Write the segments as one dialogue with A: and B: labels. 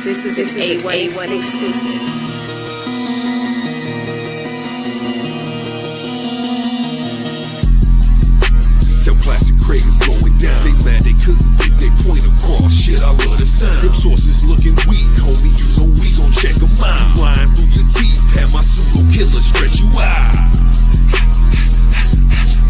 A: This is an AOne exclusive.
B: Tell Classic Craig is going down. They mad they couldn't get their point across. Shit, I love the sound. Them sources looking weak, homie. You know we gon' check them out. Flying through your teeth, have my pseudo killer stretch you out.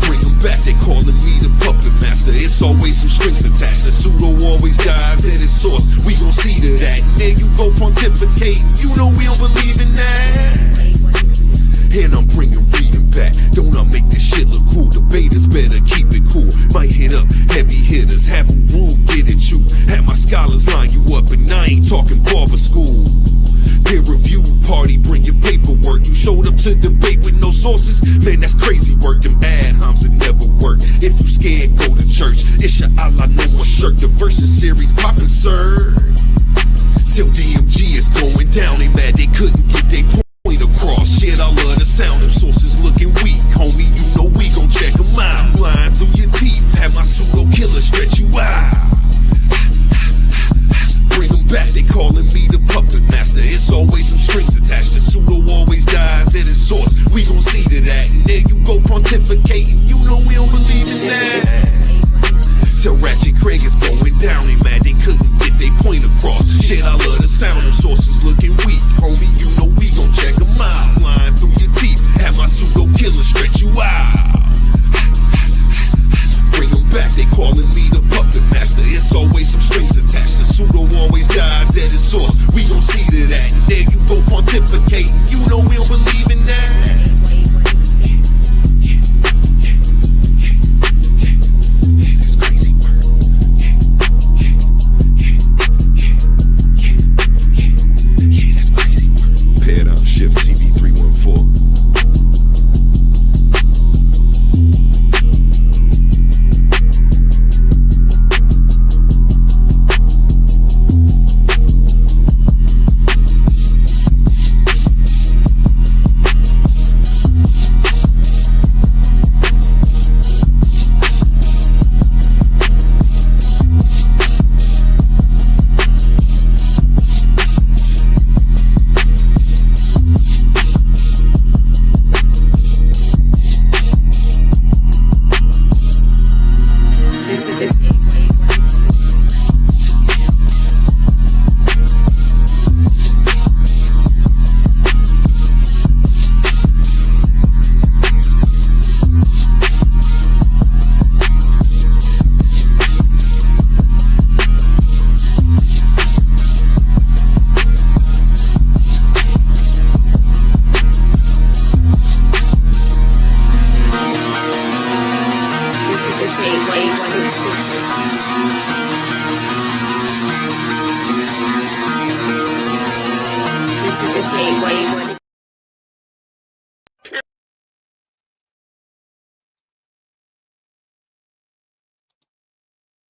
B: Bring them back, they calling me the puppet master. It's always some strings attached. The pseudo always dies at its source. We gon' see to that. And there you go pontificating. You know we don't believe in that. And I'm bringing reading back. Don't I make this shit look cool? Debaters better keep it cool. Might hit up heavy hitters, have a rule, get it you. Have my scholars line you up, and I ain't talking barber school. Peer review party, bring your paperwork. You showed up to debate with no sources, man, that's crazy work. Them ad homs that never work. If you scared, go to church. It's your Allah, no more shirt. The versus series poppin', sir. Till DMG is going down, they mad they couldn't get their point across. Shit, I love the sound. Them sources looking weak, homie. You know we gon' check them out. Flying through your teeth, have my pseudo killer stretch you out. Bring them back, they calling me the puppet master. It's always some strings attached. The pseudo always dies at its source. We gon' see to that. And there you go pontificating. You know we don't believe in that. Tell Ratchet Craig is going down. They mad they couldn't get their point across. Shit, I love the sound. Them sources looking weak, homie. You know we gon' check them out. Flying through your teeth, have my pseudo killer stretch you out. Bring them back, they calling me the puppet master. It's always some strings attached. The pseudo always dies at its source. We gon' see to that. And there you go pontificating. You know we don't believe in that. Shift TV 314.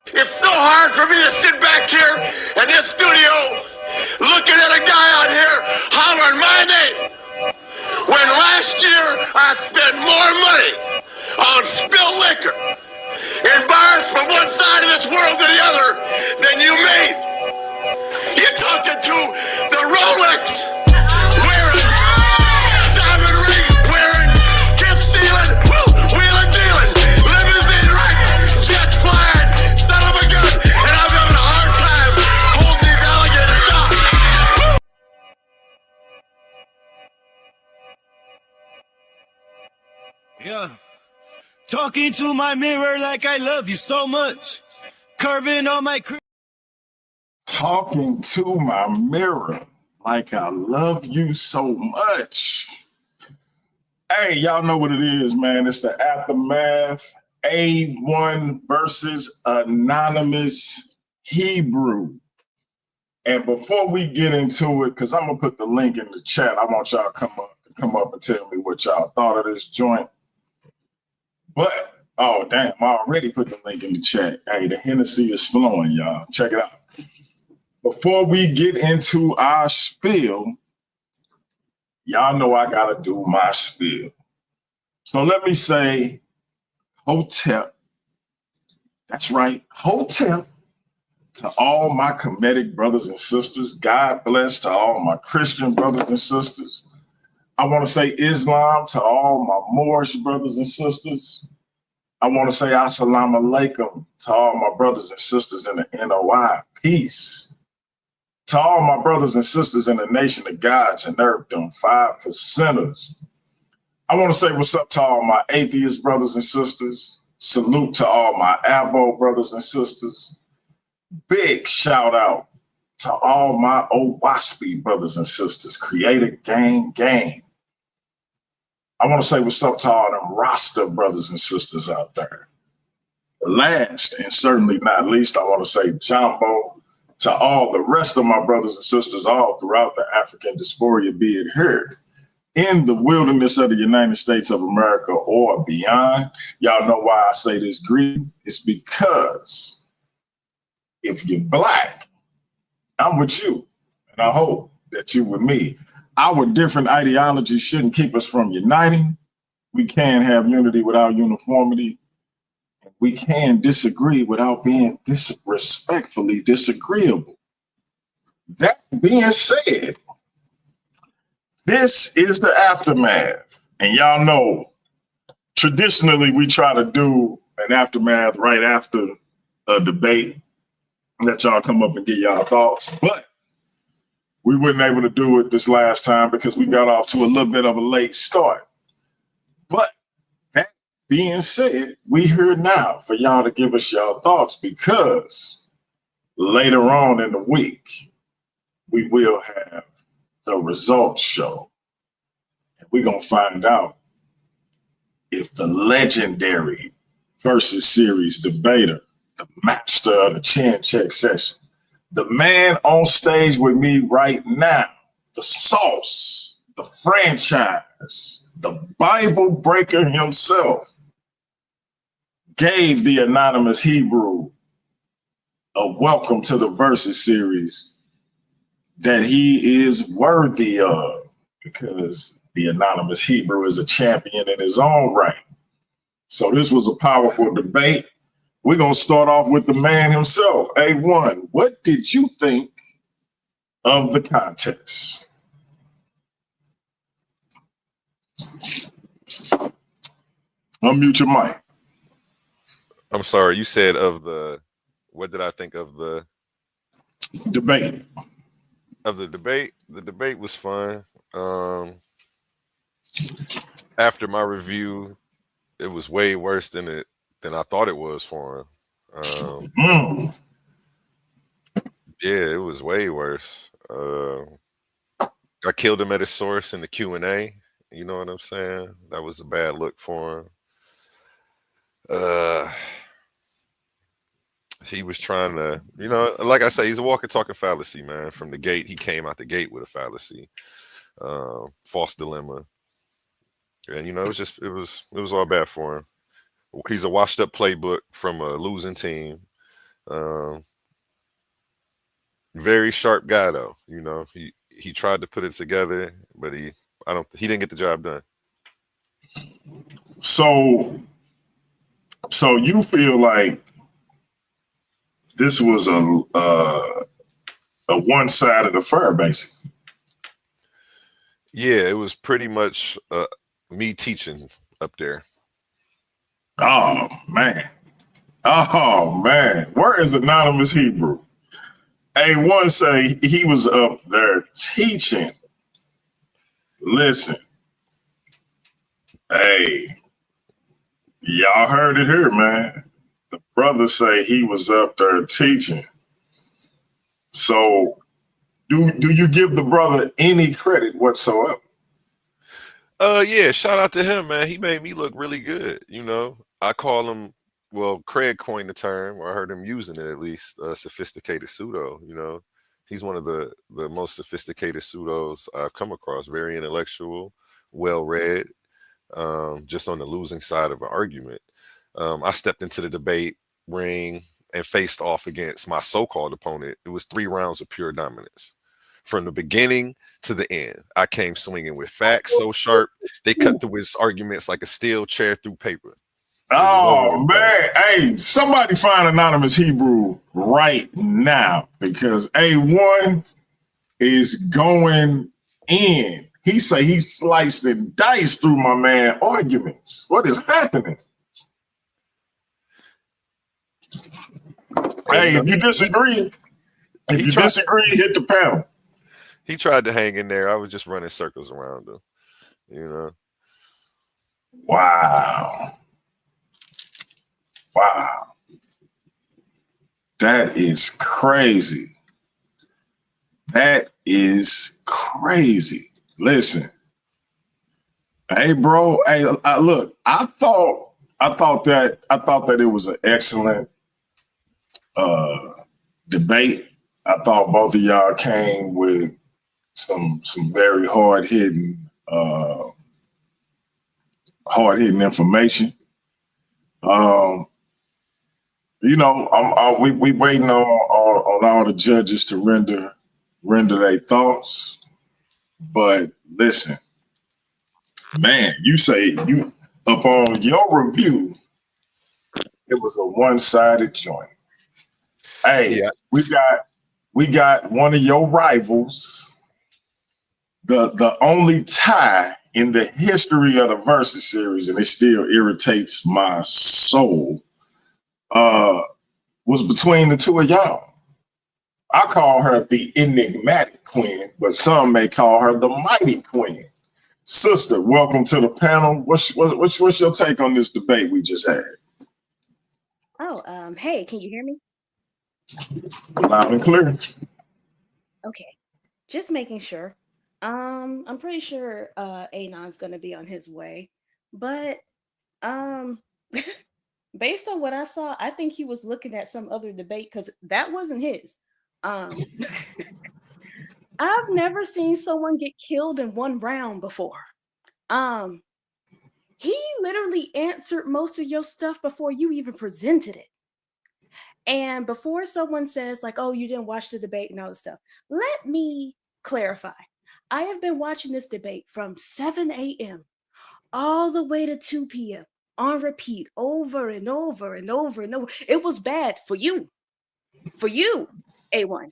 C: It's so hard for me to sit back here in this studio looking at a guy out here hollering my name when last year I spent more money on spilled liquor in bars from one side of this world to the other than you made. You're talking to the Rolex wearing, diamond ring wearing, kiss stealing, wheeling dealing, limousine riding, jet flying, son of a gun, and I'm having a hard time holding these alligators down.
D: Yeah. Talking to my mirror like I love you so much. Curving on my
E: Talking to my mirror like I love you so much. Hey, y'all know what it is, man. It's the aftermath. AOne versus Anonymous Hebrew. And before we get into it, because I'm gonna put the link in the chat, I want y'all to come up and tell me what y'all thought of this joint. But, oh, damn, I already put the link in the chat. Hey, the Hennessy is flowing, y'all. Check it out. Before we get into our spiel, y'all know I got to do my spiel. So let me say, Hotep. That's right, Hotep to all my Kemetic brothers and sisters. God bless to all my Christian brothers and sisters. I want to say Islam to all my Moorish brothers and sisters. I want to say Assalamu alaikum to all my brothers and sisters in the NOI. Peace. To all my brothers and sisters in the nation of gods and earthdom, 5%ers. I want to say what's up to all my atheist brothers and sisters. Salute to all my Abo brothers and sisters. Big shout out to all my Owaspy brothers and sisters. Creator gang gang. I want to say what's up to all them Rasta brothers and sisters out there. Last and certainly not least, I want to say Jumbo to all the rest of my brothers and sisters all throughout the African diaspora, be it here in the wilderness of the United States of America or beyond. Y'all know why I say this greeting? It's because if you're Black, I'm with you, and I hope that you with me. Our different ideologies shouldn't keep us from uniting. We can have unity without uniformity. We can disagree without being disrespectfully disagreeable. That being said, this is the aftermath. And y'all know, traditionally, we try to do an aftermath right after a debate. Let y'all come up and get y'all thoughts. But we weren't able to do it this last time because we got off to a little bit of a late start. But that being said, we here now for y'all to give us y'all thoughts, because later on in the week, we will have the results show. And we're going to find out if the legendary versus series debater, the master of the chin check session, the man on stage with me right now, the sauce, the franchise, the Bible breaker himself, gave the anonymous Hebrew a welcome to the Versus series that he is worthy of, because the anonymous Hebrew is a champion in his own right. So this was a powerful debate. We're going to start off with the man himself. AOne, what did you think of the contest? Unmute your mic.
F: I'm sorry, you said of the, what did I think of the
E: debate?
F: Of the debate? The debate was fun. After my review, it was way worse than I thought it was for him. Yeah, it was way worse. I killed him at his source in the Q&A. You know what I'm saying? That was a bad look for him. He was trying to, you know, like I say, he's a walking, talking fallacy, man. From the gate, he came out the gate with a fallacy, false dilemma, and you know, it was all bad for him. He's a washed up playbook from a losing team. Very sharp guy though. You know, he tried to put it together, but he didn't get the job done.
E: So you feel like this was a one-sided affair, basically?
F: Yeah, it was pretty much me teaching up there.
E: Oh man. Where is anonymous Hebrew? AOne say he was up there teaching. Listen, hey, y'all heard it here, man. The brother say he was up there teaching. So do you give the brother any credit whatsoever?
F: Yeah, shout out to him, man. He made me look really good. You know, I call him, well, Craig coined the term, or I heard him using it at least, sophisticated pseudo. You know, he's one of the most sophisticated pseudos I've come across. Very intellectual, well-read, just on the losing side of an argument. I stepped into the debate ring and faced off against my so-called opponent. It was 3 rounds of pure dominance. From the beginning to the end, I came swinging with facts so sharp, they cut through his arguments like a steel chair through paper. It was over
E: Oh
F: with that.
E: man, hey, somebody find Anonymous Hebrew right now because A1 is going in. He say he sliced and diced through my man arguments. What is happening?
F: And
E: Hey, if you disagree,
F: he tried
E: hit the panel.
F: he tried to hang in there. I was just running circles around him. You know.
E: Wow. Wow. That is crazy. That is crazy. Listen. Hey, bro. Hey, look. I thought that it was an excellent debate. I thought both of y'all came with some very hard hitting information. We waiting on all the judges to render their thoughts. But listen, man, you say you upon your review, it was a one-sided joint. Hey,
F: Yeah.
E: we got one of your rivals, the only tie in the history of the Versus series, and it still irritates my soul. Was between the two of y'all. I call her the enigmatic queen, but some may call her the mighty queen. Sister, welcome to the panel. What's your take on this debate we just had?
G: Oh, hey, can you hear me?
E: Loud and clear.
G: Okay, just making sure. I'm pretty sure Anon's gonna be on his way, but based on what I saw, I think he was looking at some other debate because that wasn't his. I've never seen someone get killed in one round before. He literally answered most of your stuff before you even presented it. And before someone says, like, oh, you didn't watch the debate and all this stuff, let me clarify. I have been watching this debate from 7 a.m. all the way to 2 p.m. on repeat over and over and over and over. It was bad for you. For you, AOne.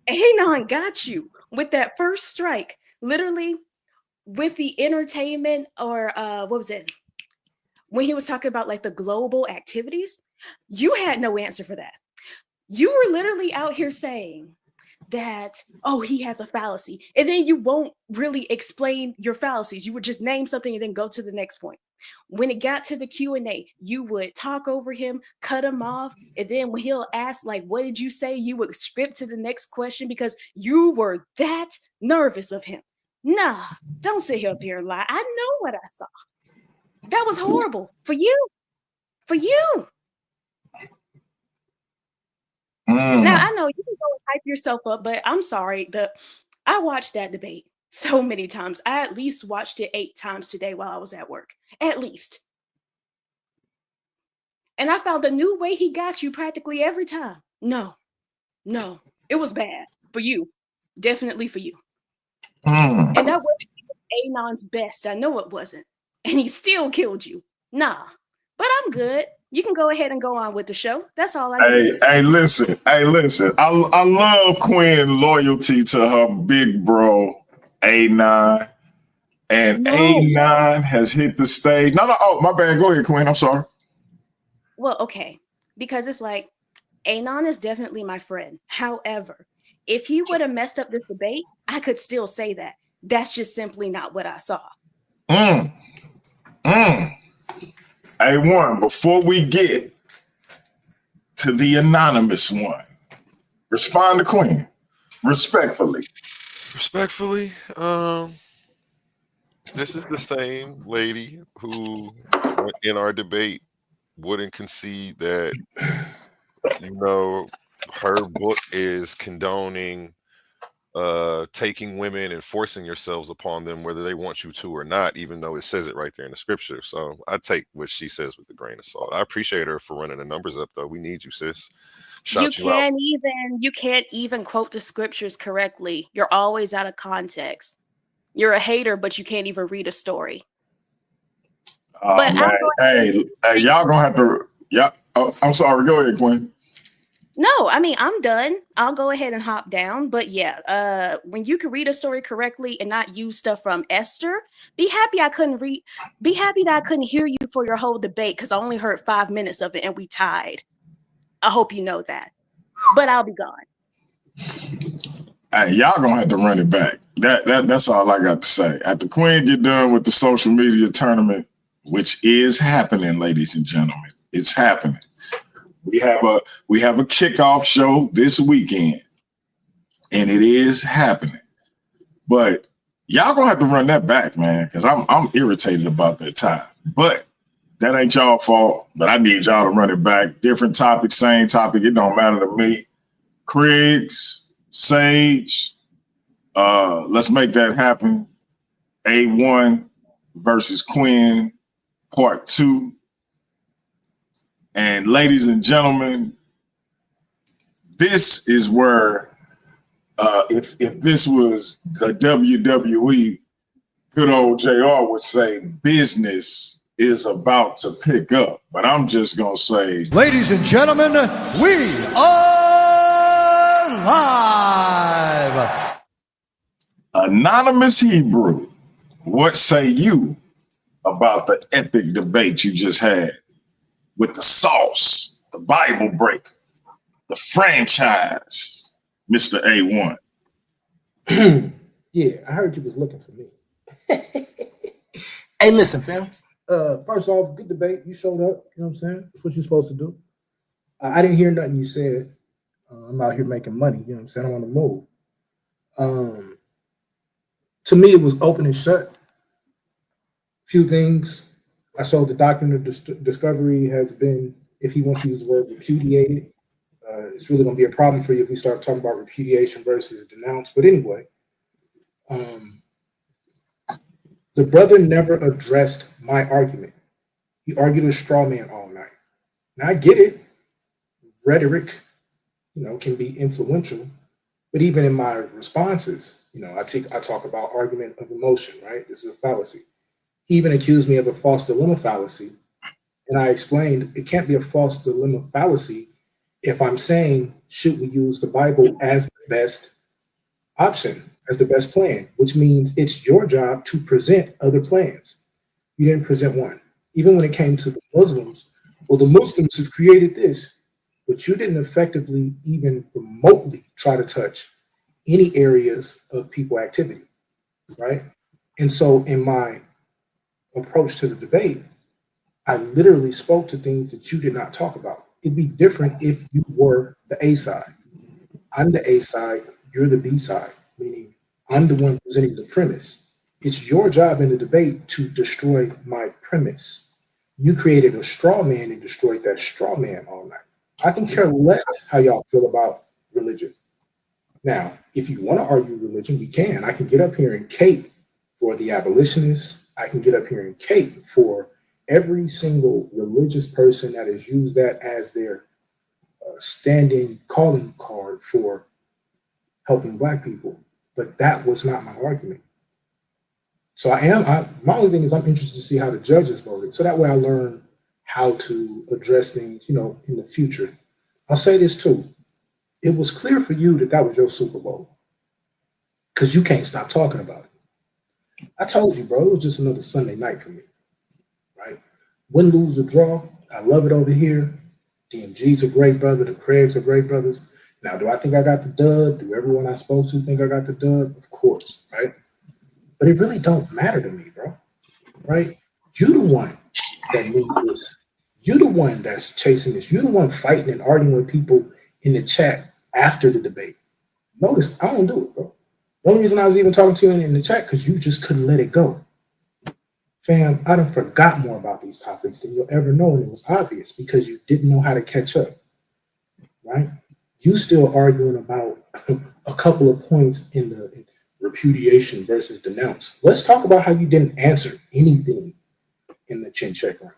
G: Anon got you with that first strike, literally with the entertainment or what was it? When he was talking about like the global activities, you had no answer for that. You were literally out here saying that, oh, he has a fallacy. And then you won't really explain your fallacies. You would just name something and then go to the next point. When it got to the Q&A, you would talk over him, cut him off. And then when he'll ask, like, what did you say? You would skip to the next question because you were that nervous of him. Nah, don't sit here up here and lie. I know what I saw. That was horrible for you. For you. Now, I know you can go and hype yourself up, but I'm sorry. I watched that debate so many times. I at least watched it 8 times today while I was at work. At least. And I found a new way he got you practically every time. No. It was bad for you. Definitely for you. And that wasn't Anon's best. I know it wasn't. And he still killed you. Nah. But I'm good. You can go ahead and go on with the show. That's all I need.
E: Hey, listen. I love Quinn loyalty to her big bro, A9. And A9 has hit the stage. No. Oh, my bad. Go ahead, Quinn. I'm sorry.
G: Well, okay. Because it's like, Anon is definitely my friend. However, if he would have messed up this debate, I could still say that. That's just simply not what I saw.
E: A1, before we get to the anonymous one, respond to Queen respectfully.
F: Respectfully, this is the same lady who, in our debate, wouldn't concede that, her book is condoning taking women and forcing yourselves upon them, whether they want you to or not, even though it says it right there in the scripture. So I take what she says with a grain of salt. I appreciate her for running the numbers up, though. We need you, sis.
G: You can't even quote the scriptures correctly. You're always out of context. You're a hater, but you can't even read a story.
E: Oh
G: But
E: man, hey, y'all gonna have to. Yeah, oh, I'm sorry. Go ahead, Quinn.
G: no, I mean, I'm done. I'll go ahead and hop down. But yeah, when you can read a story correctly and not use stuff from Esther, be happy I couldn't read. Be happy that I couldn't hear you for your whole debate because I only heard 5 minutes of it and we tied. I hope you know that. But I'll be gone.
E: Hey, y'all gonna have to run it back. That's all I got to say. After Quinn get done with the social media tournament, which is happening, ladies and gentlemen, it's happening. We have a kickoff show this weekend, and it is happening. But y'all gonna have to run that back, man, because I'm irritated about that time. But that ain't y'all fault. But I need y'all to run it back. Different topic, same topic. It don't matter to me. Craigs, Sage, let's make that happen. AOne versus Quinn, part 2. And ladies and gentlemen, this is where if this was the WWE, good old JR would say business is about to pick up. But I'm just gonna say,
H: ladies and gentlemen, we are live.
E: Anonymous Hebrew, what say you about the epic debate you just had with the sauce, the Bible breaker, the franchise, Mr. AOne?
I: Yeah, I heard you was looking for me. Hey, listen, fam. First off, good debate. You showed up. You know what I'm saying? That's what you're supposed to do. I didn't hear nothing you said. I'm out here making money. You know what I'm saying? I want to move. To me, it was open and shut. Few things. I showed the doctrine of discovery has been, if he wants to use the word repudiated, it's really going to be a problem for you if we start talking about repudiation versus denounce. But anyway, the brother never addressed my argument. He argued a straw man all night. Now I get it. Rhetoric, can be influential. But even in my responses, I talk about argument of emotion, right? This is a fallacy. He even accused me of a false dilemma fallacy. And I explained it can't be a false dilemma fallacy if I'm saying, should we use the Bible as the best option, as the best plan, which means it's your job to present other plans. You didn't present one. Even when it came to the Muslims, well, the Muslims have created this, but you didn't effectively even remotely try to touch any areas of people activity, right? And so in my approach to the debate, I literally spoke to things that you did not talk about. It'd be different if you were the A side. I'm the A side, you're the B side, meaning I'm the one presenting the premise. It's your job in the debate to destroy my premise. You created a straw man and destroyed that straw man all night. I can care less how y'all feel about religion. Now, if you want to argue religion, we can. I can get up here and cape for the abolitionists. I can get up here and cape for every single religious person that has used that as their standing calling card for helping Black people. But that was not my argument. So my only thing is I'm interested to see how the judges voted. So that way I learn how to address things, in the future. I'll say this too. It was clear for you that was your Super Bowl because you can't stop talking about it. I told you, bro, it was just another Sunday night for me, right? Win, lose, or draw. I love it over here. DMG's a great brother. The Craigs are great brothers. Now, do I think I got the dub? Do everyone I spoke to think I got the dub? Of course, right? But it really don't matter to me, bro, right? You the one that needs this. You the one that's chasing this. You the one fighting and arguing with people in the chat after the debate. Notice, I don't do it, bro. The only reason I was even talking to you in the chat because you just couldn't let it go. Fam, I done forgot more about these topics than you'll ever know, and it was obvious because you didn't know how to catch up, right? You still arguing about a couple of points in the repudiation versus denounce. Let's talk about how you didn't answer anything in the chin check round.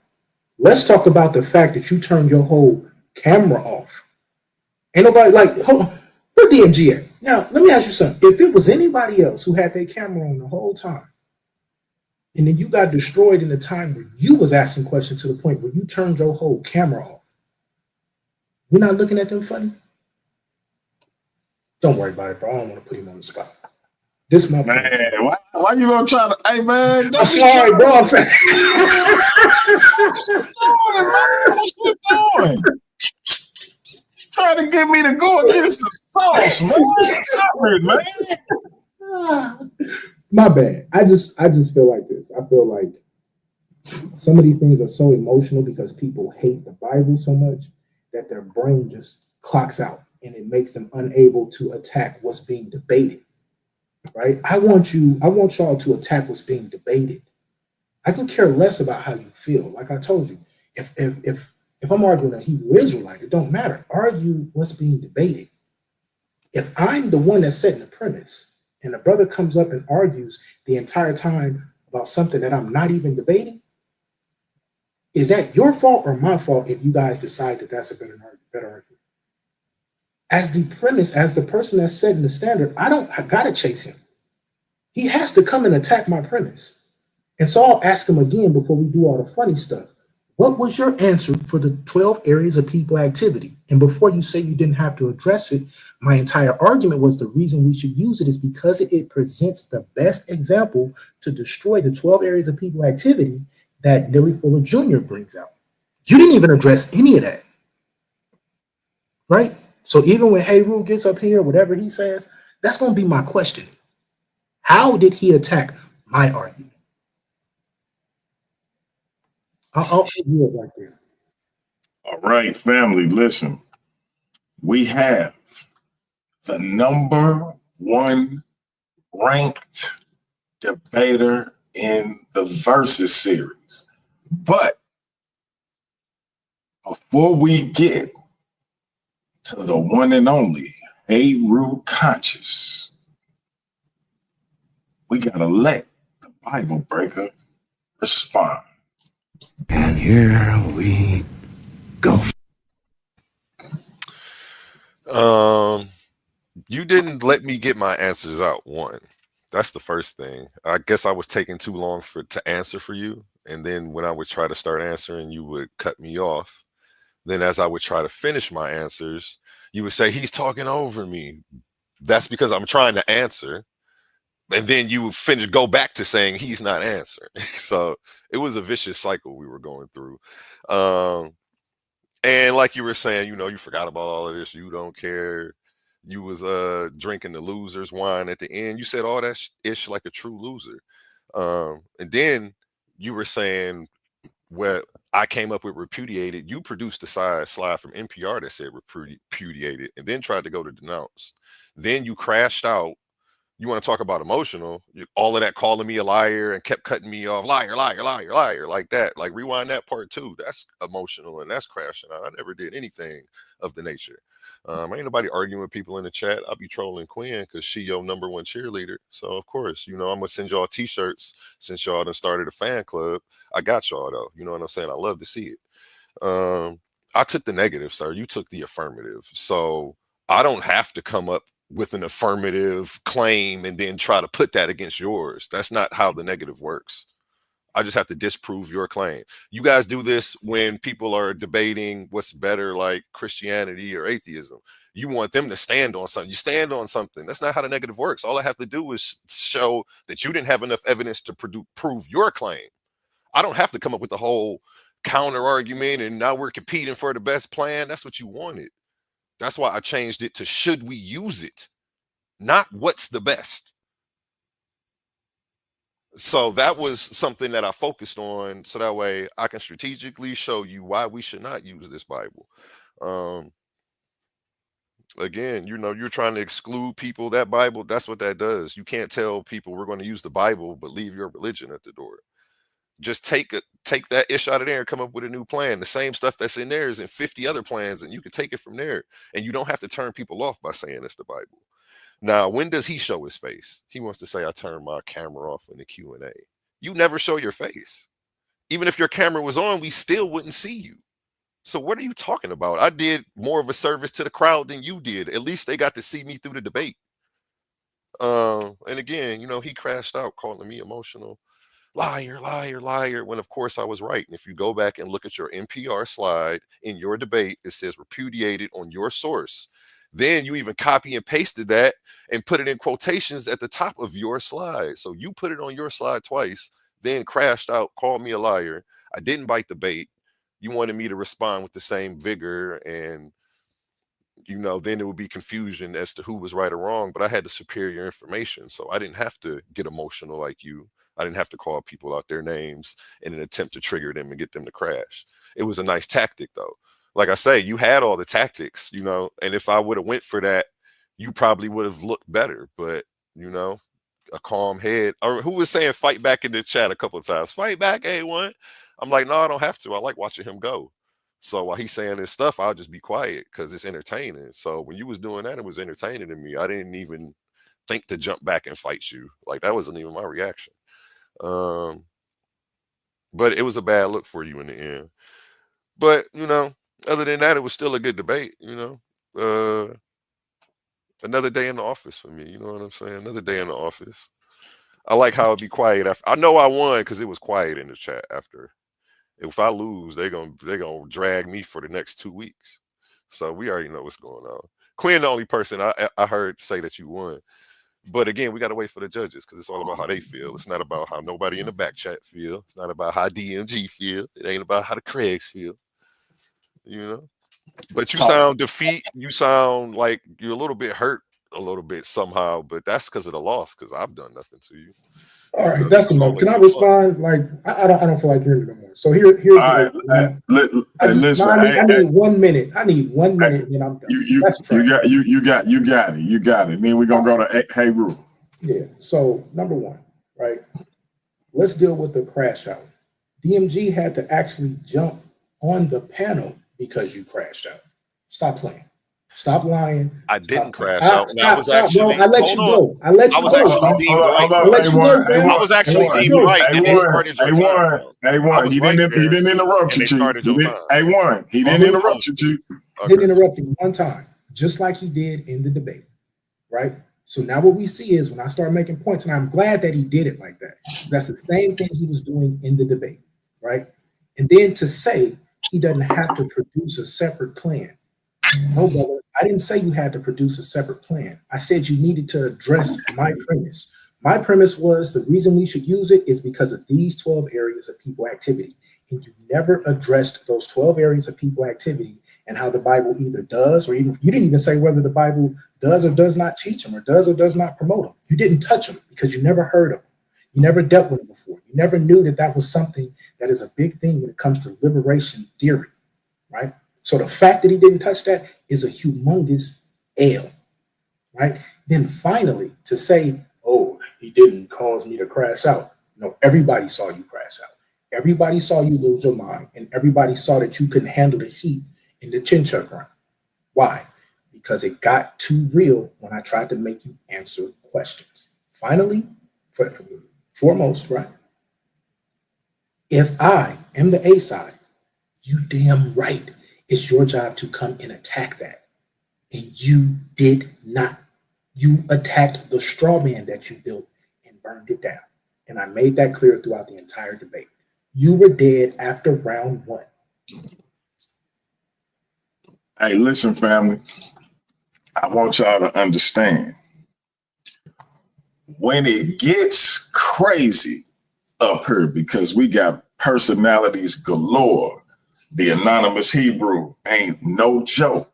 I: Let's talk about the fact that you turned your whole camera off. Ain't nobody hold on, where DMG at? Now, let me ask you something. If it was anybody else who had their camera on the whole time, And then you got destroyed in the time where you was asking questions to the point where you turned your whole camera off. We're not looking at them funny. Don't worry about it, bro. I don't want to put him on the spot. This my
E: Man,
I: point.
E: why you gonna try to? Hey, man,
I: I'm sorry, bro. I'm saying.
E: What you doing? Trying to get me to go against the sauce, man. Stop it, man.
I: My bad. I just feel like this. I feel like some of these things are so emotional because people hate the Bible so much that their brain just clocks out and it makes them unable to attack what's being debated. Right? I want y'all to attack what's being debated. I can care less about how you feel. Like I told you, if I'm arguing a Hebrew Israelite, it don't matter. Argue what's being debated. If I'm the one that's setting the premise and a brother comes up and argues the entire time about something that I'm not even debating, is that your fault or my fault if you guys decide that that's a better argument? As the premise, as the person that's setting the standard, I gotta chase him. He has to come and attack my premise. And so I'll ask him again before we do all the funny stuff. What was your answer for the 12 areas of people activity? And before you say you didn't have to address it, my entire argument was the reason we should use it is because it presents the best example to destroy the 12 areas of people activity that Nilly Fuller Jr. brings out. You didn't even address any of that, right? So even when Heru gets up here, whatever he says, that's going to be my question. How did he attack my argument? I'll do it right there.
E: All right, family, listen. We have the number one ranked debater in the Versus series. But before we get to the one and only Heru Conscious, we gotta let the Bible breaker respond.
H: And here we go.
F: You didn't let me get my answers out. One, that's the first thing. I guess I was taking too long to answer for you, and then when I would try to start answering, you would cut me off. Then as I would try to finish my answers, you would say he's talking over me. That's because I'm trying to answer. And then you would go back to saying he's not answering. So it was a vicious cycle we were going through. And like you were saying, you forgot about all of this. You don't care. You was drinking the loser's wine at the end. You said all that ish like a true loser. And then you were saying what I came up with repudiated. You produced a slide from NPR that said repudiated and then tried to go to denounce. Then you crashed out. You want to talk about emotional, all of that calling me a liar and kept cutting me off, liar, liar, liar, liar, like that. Like rewind that part too. That's emotional and that's crashing out. I never did anything of the nature. Ain't nobody arguing with people in the chat. I'll be trolling Quinn because she your number one cheerleader. So of course, I'm gonna send y'all t-shirts since y'all done started a fan club. I got y'all though. You know what I'm saying? I love to see it. I took the negative, sir. You took the affirmative. So I don't have to come up with an affirmative claim and then try to put that against yours. That's not how the negative works. I just have to disprove your claim. You guys do this when people are debating what's better, like Christianity or atheism. You want them to stand on something. You stand on something. That's not how the negative works. All I have to do is show that you didn't have enough evidence to prove your claim. I don't have to come up with the whole counter argument and now we're competing for the best plan. That's what you wanted. That's why I changed it to should we use it, not what's the best. So that was something that I focused on so that way I can strategically show you why we should not use this Bible. Again, you're trying to exclude people. That Bible, that's what that does. You can't tell people we're going to use the Bible, but leave your religion at the door. Just take that ish out of there and come up with a new plan. The same stuff that's in there is in 50 other plans, and you can take it from there. And you don't have to turn people off by saying it's the Bible. Now, when does he show his face? He wants to say, I turned my camera off in the Q&A. You never show your face. Even if your camera was on, we still wouldn't see you. So what are you talking about? I did more of a service to the crowd than you did. At least they got to see me through the debate. And again, he crashed out calling me emotional. liar, liar, liar, when of course I was right. And if you go back and look at your NPR slide in your debate, it says repudiated on your source. Then you even copy and pasted that and put it in quotations at the top of your slide. So you put it on your slide twice, then crashed out, called me a liar. I didn't bite the bait. You wanted me to respond with the same vigor, and then there would be confusion as to who was right or wrong, but I had the superior information. So I didn't have to get emotional like you. I didn't have to call people out their names in an attempt to trigger them and get them to crash. It was a nice tactic though. Like I say, you had all the tactics, and if I would have went for that, you probably would have looked better, but a calm head. Or who was saying fight back in the chat a couple of times? Fight back, AOne. I'm like, no, I don't have to. I like watching him go. So while he's saying this stuff, I'll just be quiet because it's entertaining. So when you was doing that, it was entertaining to me. I didn't even think to jump back and fight you. Like that wasn't even my reaction. But it was a bad look for you in the end. But other than that, it was still a good debate. Another day in the office for me. You know what I'm saying? Another day in the office. I like how it'd be quiet after. I know I won because it was quiet in the chat after. If I lose, they're gonna drag me for the next 2 weeks. So we already know what's going on. Quinn, the only person I heard say that you won. But again, we got to wait for the judges because it's all about how they feel. It's not about how nobody in the back chat feel. It's not about how DMG feel. It ain't about how the Craigs feel. But you sound defeat. You sound like you're a little bit hurt, a little bit somehow. But that's because of the loss. Because I've done nothing to you.
I: All right, that's enough. Can I respond? Like, I don't feel like hearing it no more. So here's
E: right, listen.
I: I need 1 minute. I need 1 minute, and then I'm done.
E: You got it. Then we're gonna go to Hey Rue.
I: Yeah. So number one, right? Let's deal with the crash out. DMG had to actually jump on the panel because you crashed out. Stop playing. Stop lying.
F: I didn't crash out.
I: Stop, bro. I let you go. I let you go.
F: I was actually deemed right. And they started your time.
E: AOne, he didn't interrupt you. AOne, he didn't interrupt you.
I: He didn't interrupt you one time, just like he did in the debate, right? So now what we see is when I start making points, and I'm glad that he did it like that. That's the same thing he was doing in the debate, right? And then to say he doesn't have to produce a separate plan. No, brother, I didn't say you had to produce a separate plan. I said you needed to address my premise. My premise was the reason we should use it is because of these 12 areas of people activity. And you never addressed those 12 areas of people activity and how the Bible either does, or even you didn't even say whether the Bible does or does not teach them or does not promote them. You didn't touch them because you never heard them. You never dealt with them before. You never knew that was something that is a big thing when it comes to liberation theory, right? So the fact that he didn't touch that is a humongous L, right? Then finally to say, oh, he didn't cause me to crash out. No, everybody saw you crash out. Everybody saw you lose your mind, and everybody saw that you couldn't handle the heat in the chin chuck round. Why? Because it got too real when I tried to make you answer questions. Finally, foremost, right? If I am the A side, you damn right. It's your job to come and attack that. And you did not. You attacked the straw man that you built and burned it down. And I made that clear throughout the entire debate. You were dead after round one.
E: Hey, listen, family. I want y'all to understand. When it gets crazy up here, because we got personalities galore, the Anonymous Hebrew ain't no joke.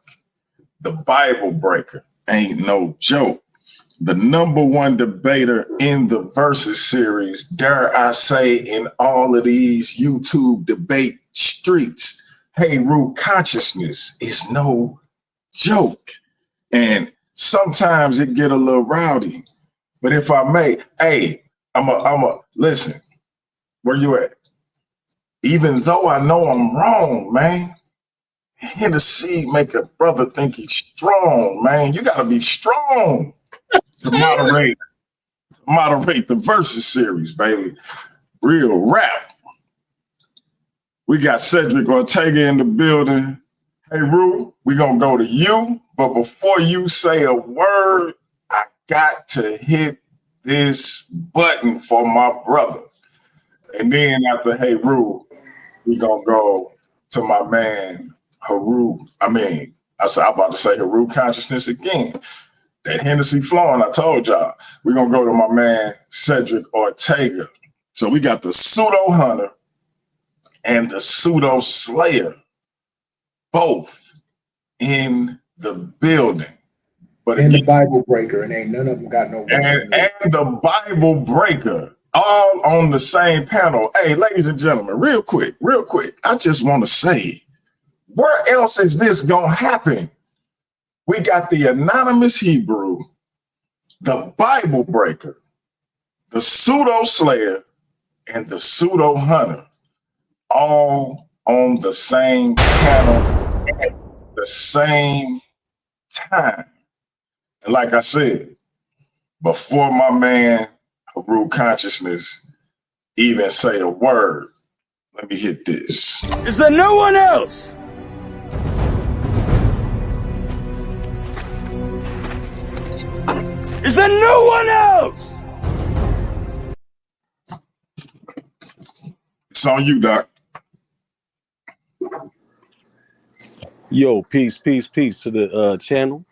E: The Bible Breaker ain't no joke. The #1 debater in the Versus series, dare I say, in all of these YouTube debate streets, Hey Rue Consciousness is no joke. And sometimes it get a little rowdy. But if I may, hey, I'm a listen, where you at? Even though I know I'm wrong, man, Hennessy make a brother think he's strong, man. You got to be strong to moderate the Versus series, baby. Real rap. We got Cedric Ortega in the building. Hey, Rue, we going to go to you. But before you say a word, I got to hit this button for my brother. And then after Hey Rue, we gonna go to my man Haru. I'm about to say Haru Consciousness again. That Hennessy flowing, I told y'all. We're gonna go to my man Cedric Ortega. So we got the pseudo hunter and the pseudo slayer both in the building. But
I: and
E: again,
I: the Bible breaker, and ain't none of them got no
E: and the Bible breaker, all on the same panel. Hey, ladies and gentlemen, real quick, I just want to say, where else is this gonna happen? We got the anonymous Hebrew, the Bible breaker, the pseudo slayer, and the pseudo hunter, all on the same panel at the same time. And like I said, before my man Haru Consciousness even say a word, let me hit this.
D: Is there no one else? Is there no one else?
E: It's on you, Doc.
J: Yo, peace to the channel.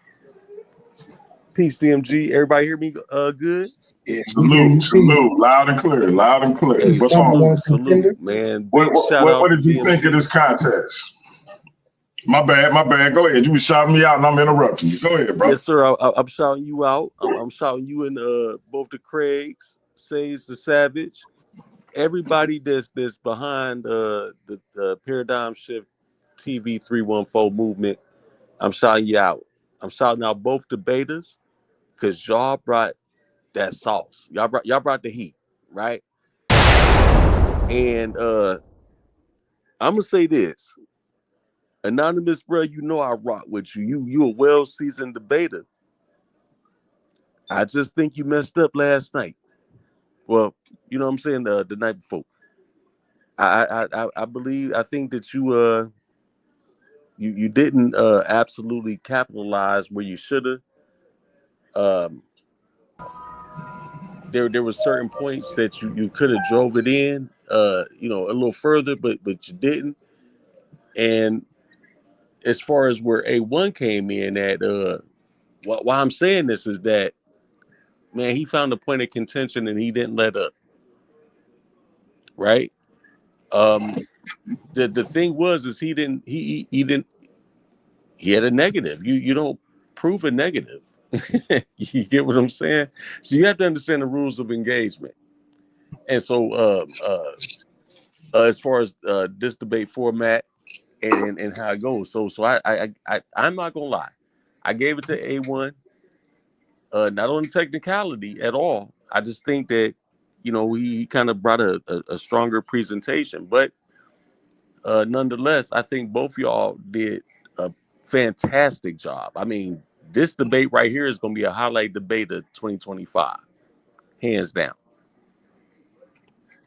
J: Peace, DMG. Everybody hear me good?
I: Yeah,
E: Salute. Loud and clear.
J: Hey,
E: What's on?
J: salute, man. Big shout out
E: What
J: to
E: did you
J: DMG.
E: think of this contest? My bad. Go ahead. You was shouting me out and I'm interrupting you. Go ahead, bro.
J: Yes, sir. I'm shouting you out. I'm shouting you and both the Craigs, Sage the Savage, everybody that's behind the Paradigm Shift TV 314 movement. I'm shouting you out. I'm shouting out both debaters because y'all brought that sauce. Y'all brought the heat, right? And I'm gonna say this. Anonymous, bro, you know I rock with you. You a well-seasoned debater. I just think you messed up last night. Well, you know what I'm saying, the night before. I think that you didn't absolutely capitalize where you should have. There were certain points that you could have drove it in, a little further, but you didn't. And as far as where AOne came in at, why I'm saying this is that, man, he found a point of contention and he didn't let up. Right? The thing is he had a negative. You don't prove a negative. You get what I'm saying? So you have to understand the rules of engagement. And so as far as this debate format and how it goes, so I'm not gonna lie, I gave it to AOne, not on technicality at all. I just think that he kind of brought a stronger presentation, but nonetheless, I think both y'all did a fantastic job. I mean, this debate right here is going to be a highlight debate of 2025, hands down.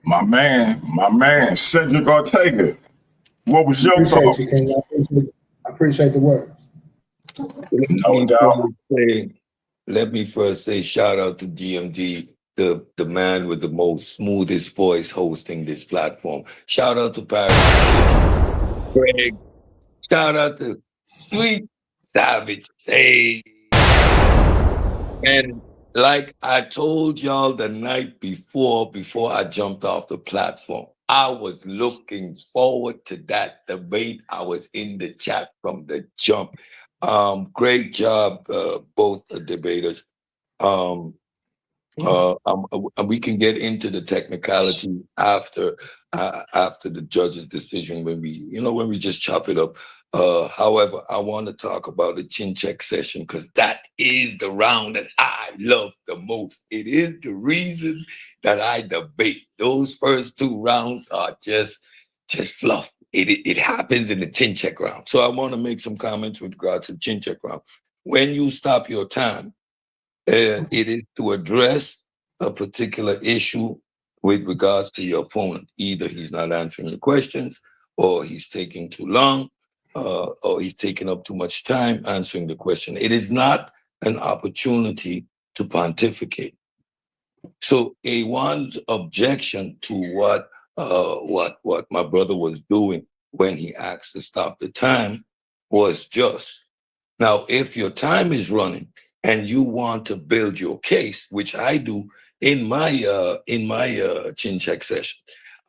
E: My man, Cedric Ortega. What was your thought?
I: You, King. I appreciate the words.
E: No doubt.
K: Let me first say shout out to GMG, the man with the most smoothest voice hosting this platform. Shout out to Paradigm Shift, Greg. Shout out to Sweet Savage. Hey. And like I told y'all the night before I jumped off the platform, I was looking forward to that debate. I was in the chat from the jump. Great job, both debaters. We can get into the technicality after the judge's decision when we just chop it up. However, I want to talk about the chin check session because that is the round that I love the most. It is the reason that I debate. Those first two rounds are just fluff. It happens in the chin check round. So I want to make some comments with regards to the chin check round. When you stop your time, it is to address a particular issue with regards to your opponent. Either he's not answering your questions, or he's taking too long, or he's taking up too much time answering the question. It is not an opportunity to pontificate. So AOne's objection to what what my brother was doing when he asked to stop the time was just. Now, if your time is running and you want to build your case, which I do in my chin check session,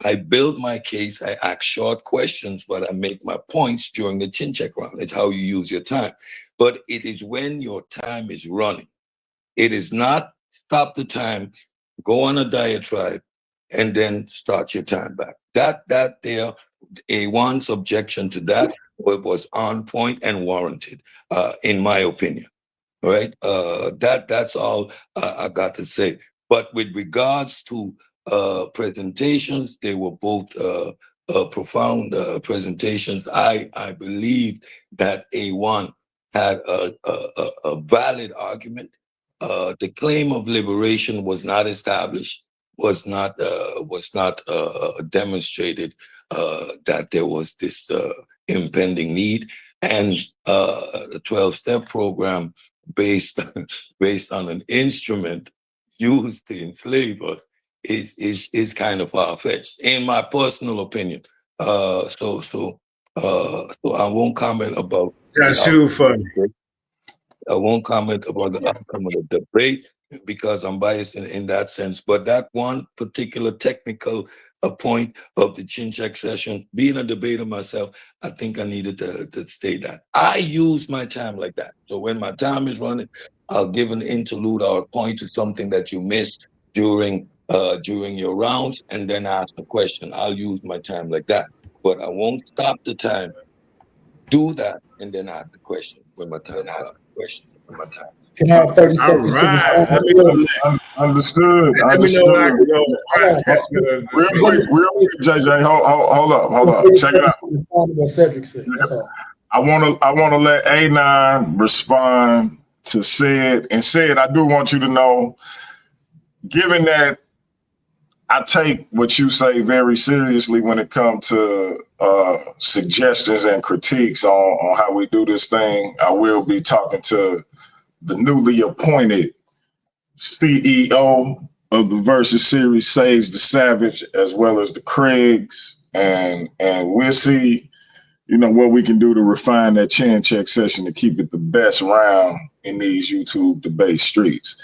K: I build my case. I ask short questions, but I make my points during the chin check round. It's how you use your time. But it is when your time is running. It is not stop the time, go on a diatribe, and then start your time back. That there, AOne's objection to that was on point and warranted, in my opinion. Right? That's all I got to say. But with regards to presentations, they were both profound presentations. I believe that AOne had a valid argument. The claim of liberation was not established, was not demonstrated that there was this impending need, and the 12-step program based on an instrument used to enslave us is kind of far-fetched, in my personal opinion. So I won't comment about
L: That's too funny.
K: I won't comment about the outcome of the debate because I'm biased in that sense. But that one particular technical point of the chin check session, being a debater myself, I think I needed to state that. I use my time like that. So when my time is running, I'll give an interlude or a point to something that you missed during your rounds, and then ask a question. I'll use my time like that. But I won't stop the time, do that, and then ask the question when my time starts.
I: Can I have 30 seconds to
L: right.
I: respond?
E: Understood.
L: Let me know how
E: Understood.
L: your process gonna
E: Real quick, JJ. Hold up. Check it out.
I: Respond to what Cedric said. That's all.
E: I wanna let A9 respond to Sid. And Sid, I do want you to know, given that I take what you say very seriously when it comes to suggestions and critiques on how we do this thing, I will be talking to the newly appointed CEO of the Versus Series, Sage the Savage, as well as the Craigs, and we'll see, what we can do to refine that chin check session to keep it the best round in these YouTube debate streets.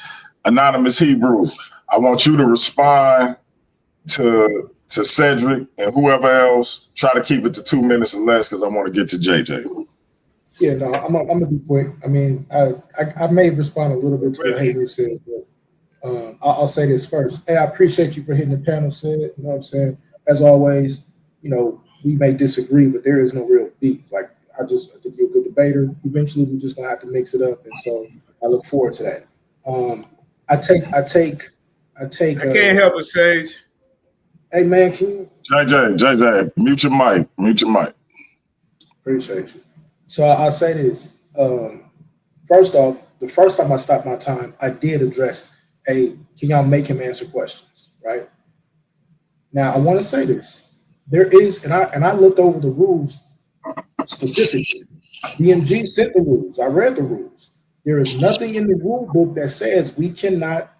E: Anonymous Hebrew, I want you to respond to Cedric and whoever else. Try to keep it to 2 minutes or less because I want to get to JJ.
I: Yeah, no, I'm gonna be quick. I mean, I may respond a little bit to what Hayden said, but I'll say this first. Hey, I appreciate you for hitting the panel, Sid. You know what I'm saying? As always, we may disagree, but there is no real beef. Like, I think you're a good debater. Eventually, we're just gonna have to mix it up, and so I look forward to that. I
L: can't help it, Sage.
I: Hey man, can you
E: JJ, mute your mic.
I: Appreciate you. So I'll say this. First off, the first time I stopped my time, I did address, hey, can y'all make him answer questions, right? Now I want to say this. There is, and I looked over the rules specifically. DMG sent the rules. I read the rules. There is nothing in the rule book that says we cannot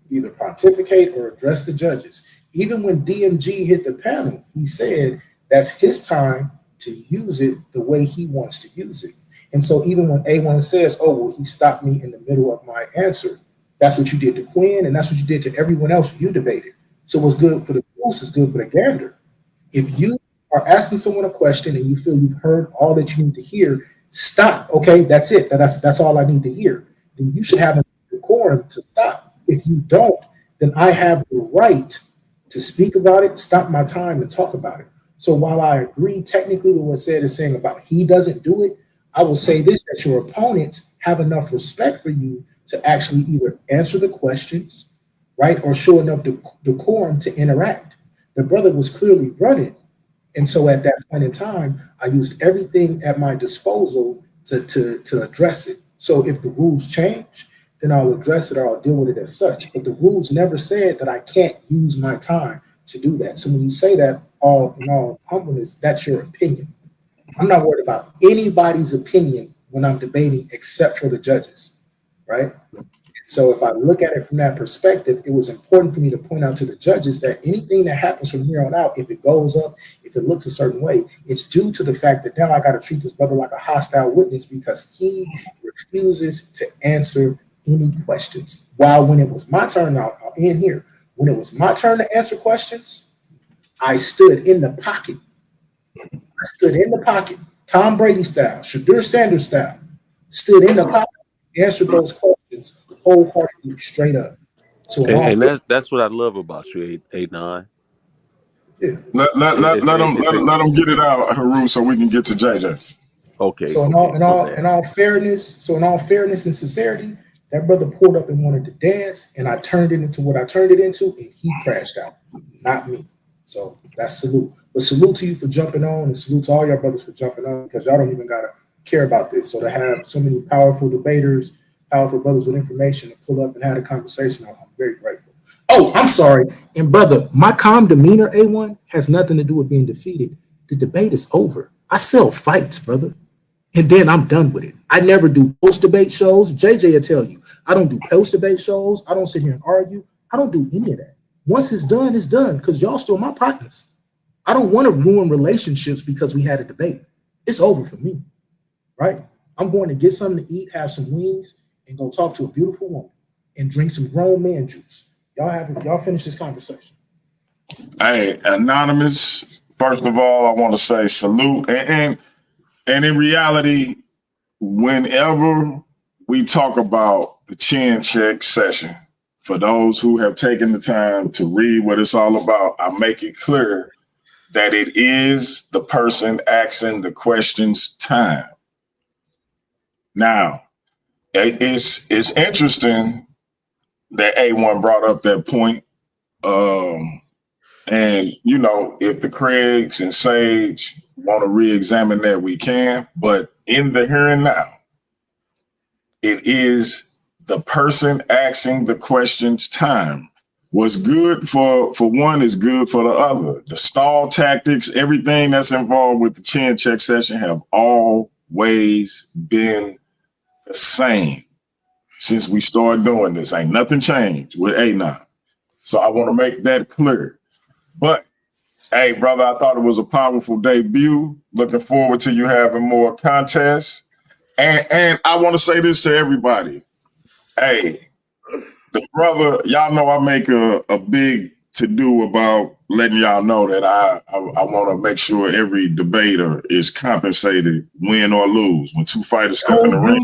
I: either pontificate or address the judges. Even when DMG hit the panel, he said that's his time to use it the way he wants to use it. And so even when AOne says, oh, well, he stopped me in the middle of my answer, that's what you did to Quinn, and that's what you did to everyone else you debated. So what's good for the goose is good for the gander. If you are asking someone a question and you feel you've heard all that you need to hear, stop. Okay, that's it. That's all I need to hear. Then you should have the decorum to stop. If you don't, then I have the right to speak about it, stop my time, and talk about it. So while I agree technically with what Sid is saying about he doesn't do it, I will say this, that your opponents have enough respect for you to actually either answer the questions, right, or show enough decorum to interact. The brother was clearly running. And so at that point in time, I used everything at my disposal to address it. So if the rules change, then I'll address it or I'll deal with it as such. But the rules never said that I can't use my time to do that. So when you say that, in all humbleness, that's your opinion. I'm not worried about anybody's opinion when I'm debating except for the judges, right? So if I look at it from that perspective, it was important for me to point out to the judges that anything that happens from here on out, if it goes up, if it looks a certain way, it's due to the fact that now I got to treat this brother like a hostile witness because he refuses to answer any questions. While when it was my turn, I'll end here. When it was my turn to answer questions, I stood in the pocket. I stood in the pocket, Tom Brady style, Shadur Sanders style, stood in the pocket, answered those questions wholeheartedly, straight up. So
J: And that's what I love about you, 8-9.
I: Yeah.
E: Let them get it out, Haru, so we can get to JJ.
J: Okay.
I: So in all fairness and sincerity, that brother pulled up and wanted to dance, and I turned it into what I turned it into, and he crashed out, not me. So that's salute. But salute to you for jumping on, and salute to all y'all brothers for jumping on, because y'all don't even gotta care about this. So to have so many powerful debaters, powerful brothers with information to pull up and have a conversation, I'm very grateful. Oh, I'm sorry. And brother, my calm demeanor, AOne, has nothing to do with being defeated. The debate is over. I sell fights, brother. And then I'm done with it. I never do post-debate shows. JJ will tell you. I don't do post-debate shows. I don't sit here and argue. I don't do any of that. Once it's done, because y'all still my partners. I don't want to ruin relationships because we had a debate. It's over for me, right? I'm going to get something to eat, have some wings, and go talk to a beautiful woman and drink some grown man juice. Y'all finish this conversation.
E: Hey, Anonymous, first of all, I want to say salute. And in reality, whenever we talk about the chin check session, for those who have taken the time to read what it's all about, I make it clear that it is the person asking the questions time. Now, it's interesting that AOne brought up that point. And, you know, if the Craigs and Sage want to re-examine that, we can. But in the here and now, it is the person asking the questions time. What's good for one is good for the other. The stall tactics, everything that's involved with the chin check session have always been the same since we started doing this. Ain't nothing changed with AOne. So I want to make that clear. But hey, brother, I thought it was a powerful debut. Looking forward to you having more contests. And I want to say this to everybody. Hey, the brother, y'all know I make a big to-do about letting y'all know that I want to make sure every debater is compensated, win or lose. When two fighters step in the ring.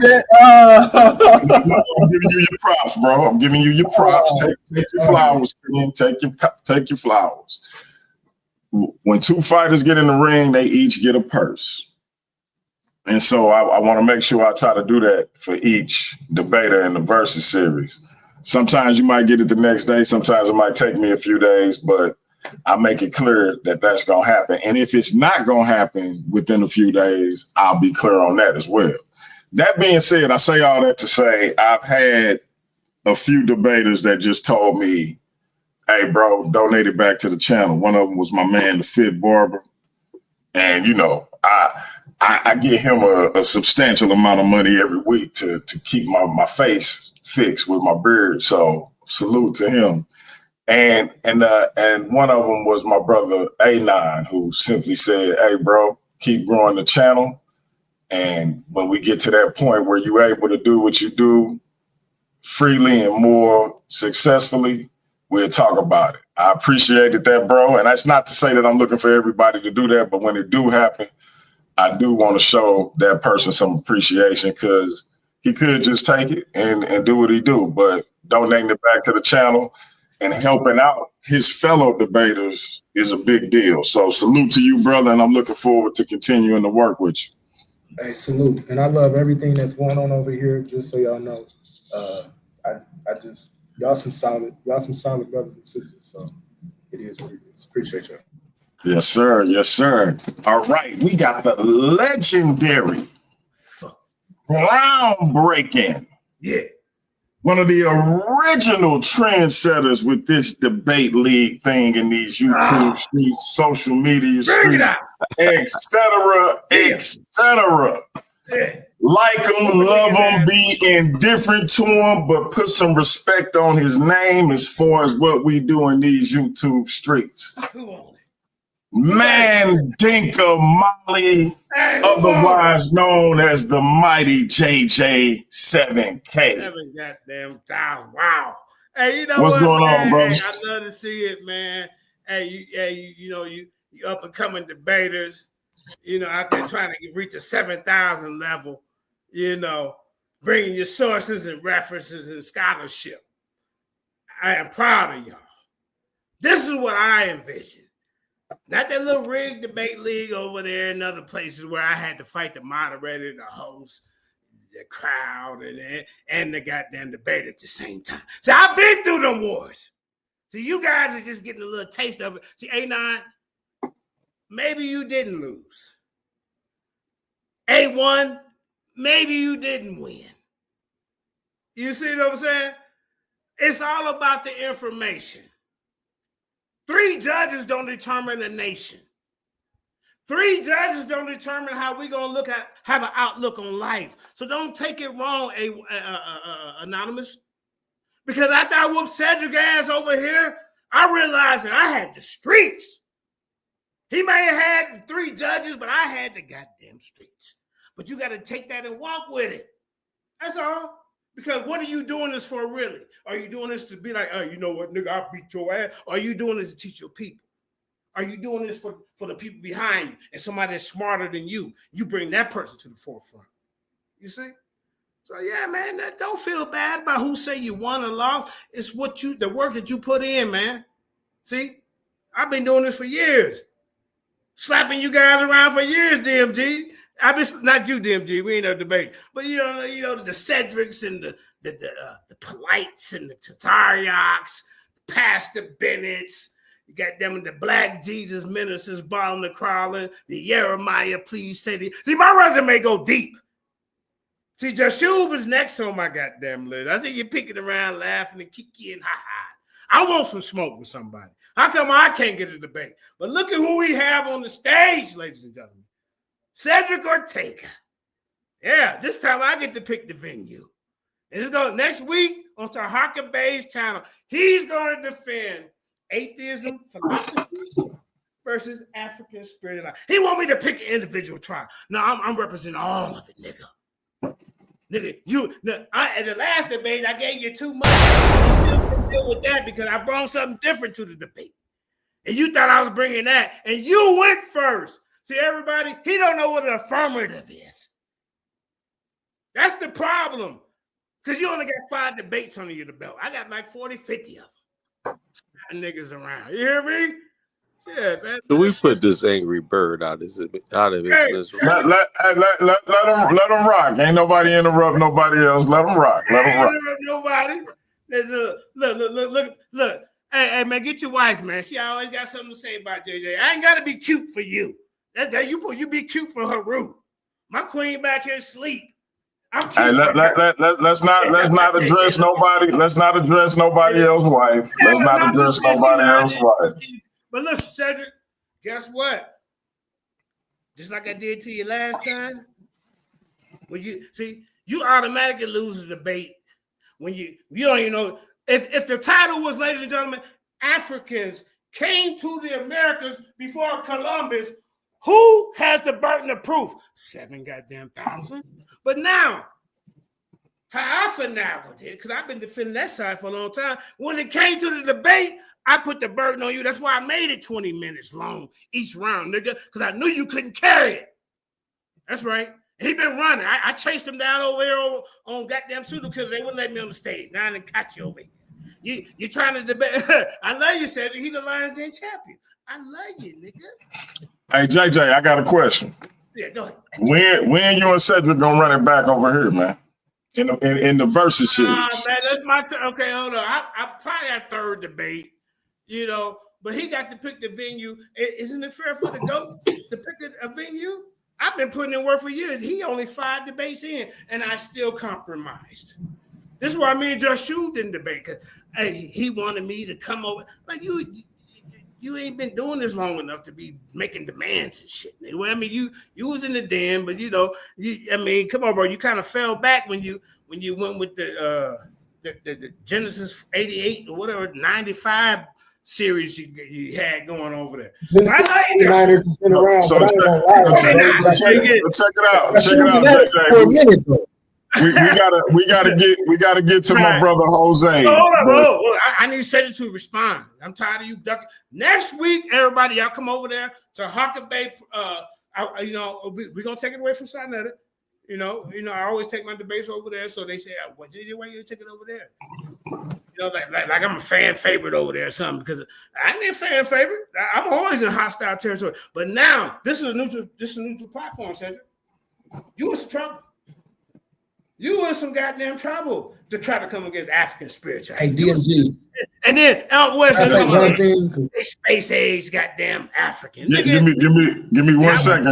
E: I'm giving you your props, bro. I'm giving you your props. Take your flowers, man. Take your flowers. When two fighters get in the ring, they each get a purse. And so I want to make sure I try to do that for each debater in the Versus series. Sometimes you might get it the next day. Sometimes it might take me a few days, but I make it clear that that's going to happen. And if it's not going to happen within a few days, I'll be clear on that as well. That being said, I say all that to say I've had a few debaters that just told me, hey, bro, donate it back to the channel. One of them was my man, the Fit Barber. And, you know, I give him a substantial amount of money every week to keep my face fixed with my beard. So salute to him. And one of them was my brother AOne, who simply said, hey, bro, keep growing the channel. And when we get to that point where you're able to do what you do freely and more successfully, we'll talk about it. I appreciated that, bro. And that's not to say that I'm looking for everybody to do that, but when it do happen, I do want to show that person some appreciation because he could just take it and do what he do, but donating it back to the channel and helping out his fellow debaters is a big deal. So salute to you, brother, and I'm looking forward to continuing to work with you.
I: Hey, salute. And I love everything that's going on over here, just so y'all know. Y'all some solid brothers and sisters. So it is what it is. Appreciate y'all.
E: Yes, sir. Yes, sir. All right. We got the legendary, groundbreaking.
L: Yeah.
E: One of the original trendsetters with this debate league thing in these YouTube streets, social media streets, et cetera, et cetera. Like him, love him, be indifferent to him, but put some respect on his name as far as what we do in these YouTube streets.
L: Who on it?
E: Mandinka Molly,
L: Hey,
E: otherwise known as the mighty JJ 7K.
L: 7 goddamn thousand. Wow. Hey, you know
E: What's going on, brother?
L: Hey, I love to see it, man. Hey, you up and coming debaters, out there trying to reach a 7,000 level, bringing your sources and references and scholarship. I am proud of y'all. This is what I envision. Not that little rigged debate league over there and other places where I had to fight the moderator, the host, the crowd, and the goddamn debate at the same time. So I've been through them wars. So you guys are just getting a little taste of it. See, AOne, maybe you didn't lose. AOne, maybe you didn't win. You see what I'm saying? It's all about the information. 3 judges don't determine a nation. 3 judges don't determine how we're going to have an outlook on life. So don't take it wrong, Anonymous. Because after I whooped Cedric ass over here, I realized that I had the streets. He may have had 3 judges, but I had the goddamn streets. But you got to take that and walk with it. That's all. Because what are you doing this for, really? Are you doing this to be like, oh, you know what, nigga, I'll beat your ass? Or are you doing this to teach your people? Are you doing this for the people behind you and somebody that's smarter than you? You bring that person to the forefront. You see? So, yeah, man, don't feel bad about who say you won or lost. It's the work that you put in, man. See? I've been doing this for years. Slapping you guys around for years, DMG. I've been not you, DMG. We ain't no debate, but the Cedrics and the Polites and the Tatariaks, Pastor Bennett's. You got them and the Black Jesus ministers, balling the crawling, the Jeremiah, please say the. See, my resume go deep. See, Jashub is next on my goddamn list. I see you picking around, laughing and kicking, ha. I want some smoke with somebody. How come I can't get a debate? But look at who we have on the stage, ladies and gentlemen. Cedric Ortega. Yeah, this time I get to pick the venue. And it's going next week on Tahaka Bay's channel. He's going to defend atheism, philosophy versus African spirit of life. He want me to pick an individual trial. No, I'm representing all of it, nigga. Nigga, at the last debate, I gave you too much. You still can deal with that because I brought something different to the debate. And you thought I was bringing that, and you went first. See, everybody, he don't know what an affirmative is. That's the problem. Because you only got 5 debates under your belt. I got like 40, 50 of them. Niggas around. You hear me? Yeah, man.
J: So we put this angry bird out of his misery.
E: Let him rock. Ain't nobody interrupt nobody else. Let him rock. Let him rock.
L: Nobody. Look. Hey, man, get your wife, man. She always got something to say about JJ. I ain't got to be cute for you. You be cute for her root. My queen back here sleep. I'm cute. Hey,
E: let's not address nobody. Let's not address nobody else's wife. Let's not address nobody else's wife.
L: But listen, Cedric, guess what? Just like I did to you last time, when you automatically lose the debate when you don't even know if the title was, ladies and gentlemen, Africans came to the Americas before Columbus. Who has the burden of proof? 7 goddamn thousand. But now, how I finagled it, because I've been defending that side for a long time. When it came to the debate, I put the burden on you. That's why I made it 20 minutes long each round, nigga, because I knew you couldn't carry it. That's right. He been running. I chased him down over here on goddamn pseudo because they wouldn't let me on the stage. Now I done caught you over here. You're trying to debate. I love you, Cedric. He's the Lions Den champion. I love you, nigga.
E: Hey, JJ, I got a question.
L: Yeah, go ahead.
E: When you and Cedric gonna run it back over here, man? In the versus series.
L: Man, that's my turn. Okay, hold on. I probably have 3rd debate, but he got to pick the venue. Isn't it fair for the GOAT to pick a venue? I've been putting in work for years. He only 5 debates in, and I still compromised. This is why me and Josh Shue didn't debate, because he wanted me to come over. Like, you you ain't been doing this long enough to be making demands and shit. Well, I mean, you was in the den, but I mean, come on, bro. You kind of fell back when you went with the Genesis 88 or whatever 95 series you had going over there.
I: Check it
E: out.
I: For a minute, though.
E: We gotta get to my brother Jose.
L: I need Cedric to respond. I'm tired of you ducking. Next week, everybody, y'all come over there to Hawker Bay. We're gonna take it away from Sinetta. I always take my debates over there. So they say, "What did you? Why you take it over there?" Like I'm a fan favorite over there or something, because I ain't a fan favorite. I'm always in hostile territory. But now this is a neutral platform, Cedric. You in some trouble. You in some goddamn trouble to try to come against African spirituality.
I: Hey, DMG.
L: And then out west, space age, goddamn African.
E: Give me 1 second.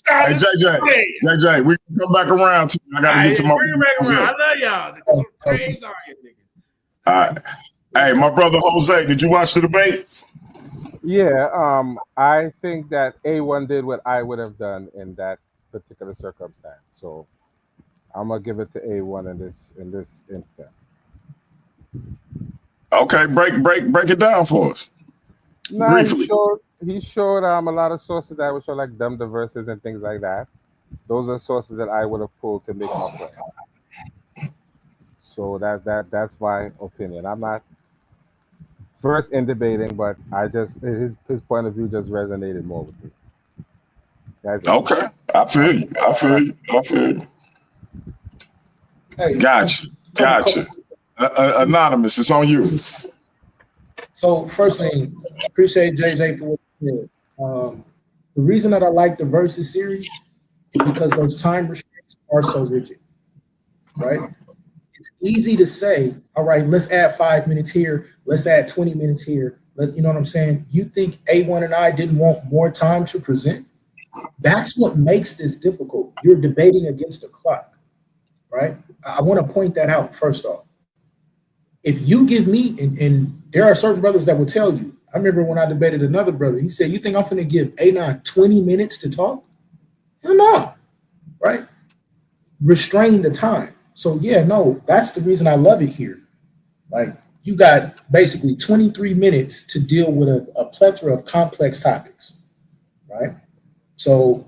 E: Hey, JJ, we can come back around to you. I gotta get to my.
L: I love y'all. Crazy are you, niggas.
E: All right. Hey, my brother Jose, did you watch the debate?
M: Yeah, I think that AOne did what I would have done in that particular circumstance. So I'm gonna give it to AOne in this instance.
E: Okay, break it down for us.
M: No,
E: briefly.
M: He showed a lot of sources that would show like dumb verses and things like that. Those are sources that I would have pulled to make my point. So that's my opinion. I'm not first in debating, but I just his point of view just resonated more with me.
E: Okay, I feel you.
I: Hey,
E: Gotcha. Anonymous, it's on you.
I: So first thing, appreciate JJ for what you did. The reason that I like the Versus series is because those time restraints are so rigid, right? It's easy to say, all right, let's add 5 minutes here, let's add 20 minutes here. You know what I'm saying? You think AOne and I didn't want more time to present? That's what makes this difficult. You're debating against the clock, right? I want to point that out first off. If you give me, and there are certain brothers that will tell you, I remember when I debated another brother, he said, you think I'm going to give AOne 20 minutes to talk? Hell no, right? Restrain the time. So yeah, no, that's the reason I love it here. Like you got basically 23 minutes to deal with a plethora of complex topics, right? So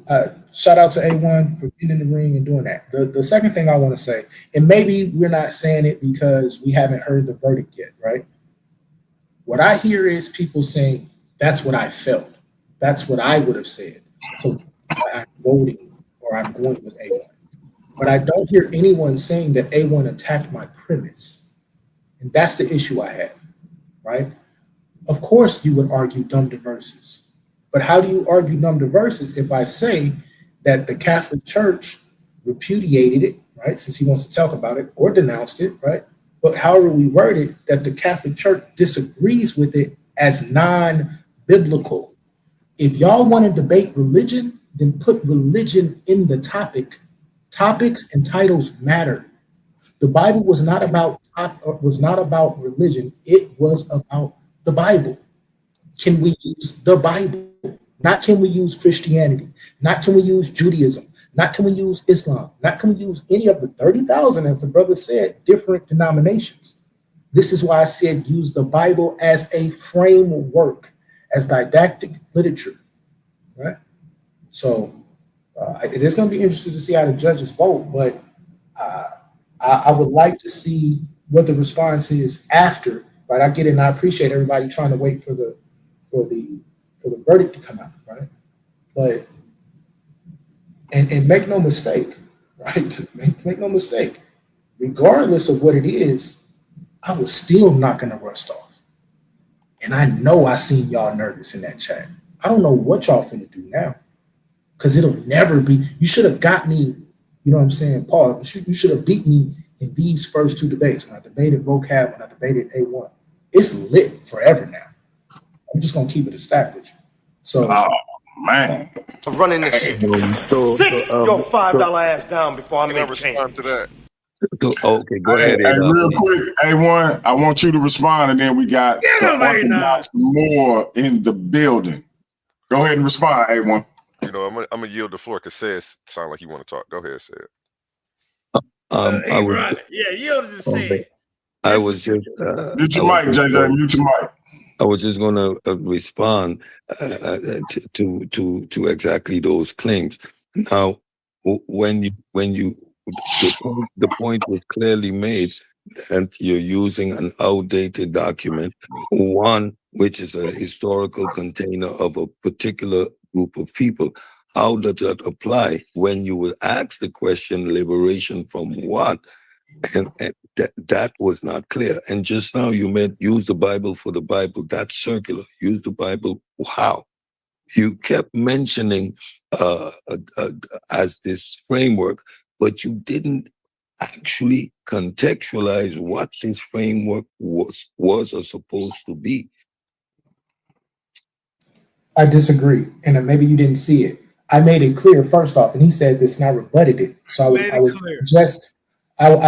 I: shout out to AOne for getting in the ring and doing that. The second thing I want to say, and maybe we're not saying it because we haven't heard the verdict yet, right? What I hear is people saying, that's what I felt. That's what I would have said. So I'm voting or I'm going with AOne. But I don't hear anyone saying that AOne attacked my premise. And that's the issue I had, right? Of course you would argue dumb verses. But how do you argue number verses if I say that the Catholic Church repudiated it, right, since he wants to talk about it, or denounced it, right? But however we word it, that the Catholic Church disagrees with it as non-biblical. If y'all want to debate religion, then put religion in the topic. Topics and titles matter. The Bible was not about religion. It was about the Bible. Can we use the Bible? Not can we use Christianity? Not can we use Judaism? Not can we use Islam? Not can we use any of the 30,000, as the brother said, different denominations? This is why I said use the Bible as a framework, as didactic literature, right? So it is going to be interesting to see how the judges vote, but I would like to see what the response is after, right? I get it, and I appreciate everybody trying to wait for the verdict to come out, right? But and make no mistake, right? Make no mistake. Regardless of what it is, I was still not gonna rust off. And I know I seen y'all nervous in that chat. I don't know what y'all finna do now, because it'll never be. You should have got me, you know what I'm saying, Paul. You should have beat me in these first two debates. When I debated vocab, when I debated AOne, it's lit forever now. I'm just gonna keep it a stack with you. So,
E: man,
C: running this shit. Sit your $5 ass down before I make change.
F: To that.
K: Okay, go ahead,
E: Hey,
K: Adolf.
E: real quick, A1, I want you to respond, and then we got the Orthodox more in the building. Go ahead and respond, A1.
F: You know, I'm gonna yield the floor because says sound like you want to talk. Go ahead, say it.
K: I was,
L: Yeah, yield to say it.
K: I was just.
E: Mute your mic, JJ. Mute your mic.
K: I was just going to respond to exactly those claims. Now, when you the point was clearly made that you're using an outdated document, one which is a historical container of a particular group of people. How does that apply when you would ask the question, liberation from what? And that was not clear. And just now you meant use the Bible for the Bible. That's circular. Use the Bible. How? You kept mentioning as this framework, but you didn't actually contextualize what this framework was or supposed to be.
I: I disagree, and maybe you didn't see it. I made it clear first off, and he said this, and I rebutted it. So I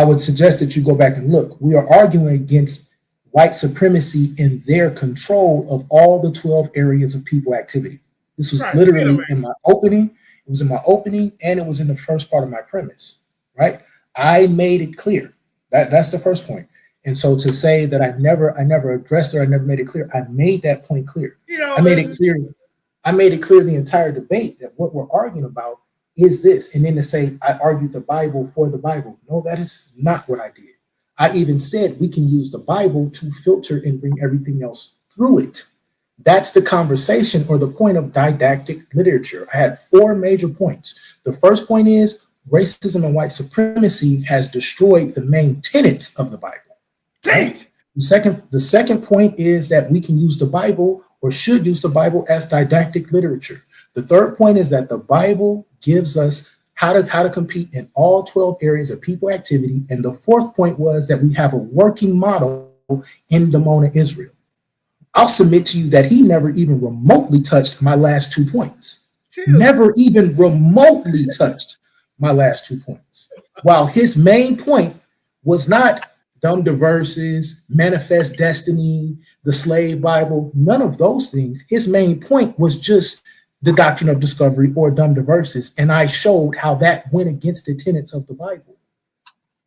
I: would suggest that you go back and look. We are arguing against white supremacy in their control of all the 12 areas of people activity. This was literally in my opening. It was in my opening, and it was in the first part of my premise. Right? I made it clear. That's the first point. And so to say that I never addressed it, I never made it clear. I made that point clear. I made it clear. I made it clear the entire debate that what we're arguing about is this. And then to say I argued the Bible for the Bible. No, that is not what I did. I even said we can use the Bible to filter and bring everything else through it. That's the conversation or the point of didactic literature. I had 4 major points. The first point is racism and white supremacy has destroyed the main tenets of the Bible. Right? The second point is that we can use the Bible or should use the Bible as didactic literature. The third point is that the Bible gives us how to compete in all 12 areas of people activity. And the fourth point was that we have a working model in Damona, Israel. I'll submit to you that he never even remotely touched my last 2 points. Never even remotely touched my last 2 points. While his main point was not dumb verses, manifest destiny, the slave Bible, none of those things. His main point was just the doctrine of discovery or dumb verses. And I showed how that went against the tenets of the Bible.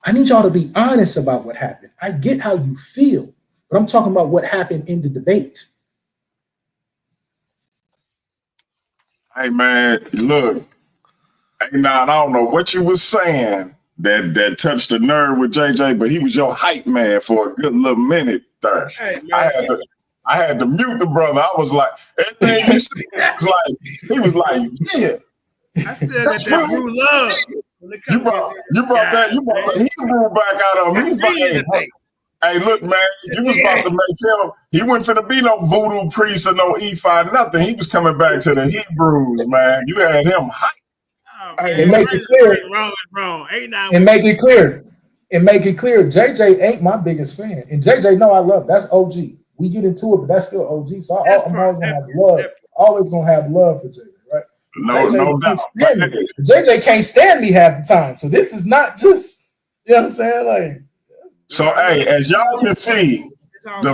I: I need y'all to be honest about what happened. I get how you feel, but I'm talking about what happened in the debate.
E: Hey, man, look. Hey, now, I don't know what you was saying that touched the nerve with JJ, but he was your hype man for a good little minute there. Hey, I had to mute the brother. I was like, everything you said he was like, yeah.
L: I still got that true love.
E: You brought the Hebrew back out of him. He was like, hey, look, man, you was about to make him. He wasn't finna be no voodoo priest or no Ephod, nothing. He was coming back to the Hebrews, man. You had him hype.
I: It makes it clear.
L: Wrong.
I: And make it clear. JJ ain't my biggest fan. And JJ, no, I love him. That's OG. We get into it, but that's still OG. So I'm always gonna have love. Always gonna have love for JJ, right?
E: No doubt.
I: JJ can't stand me half the time. So this is not just, you know what I'm saying? Like,
E: so hey, as y'all can see, the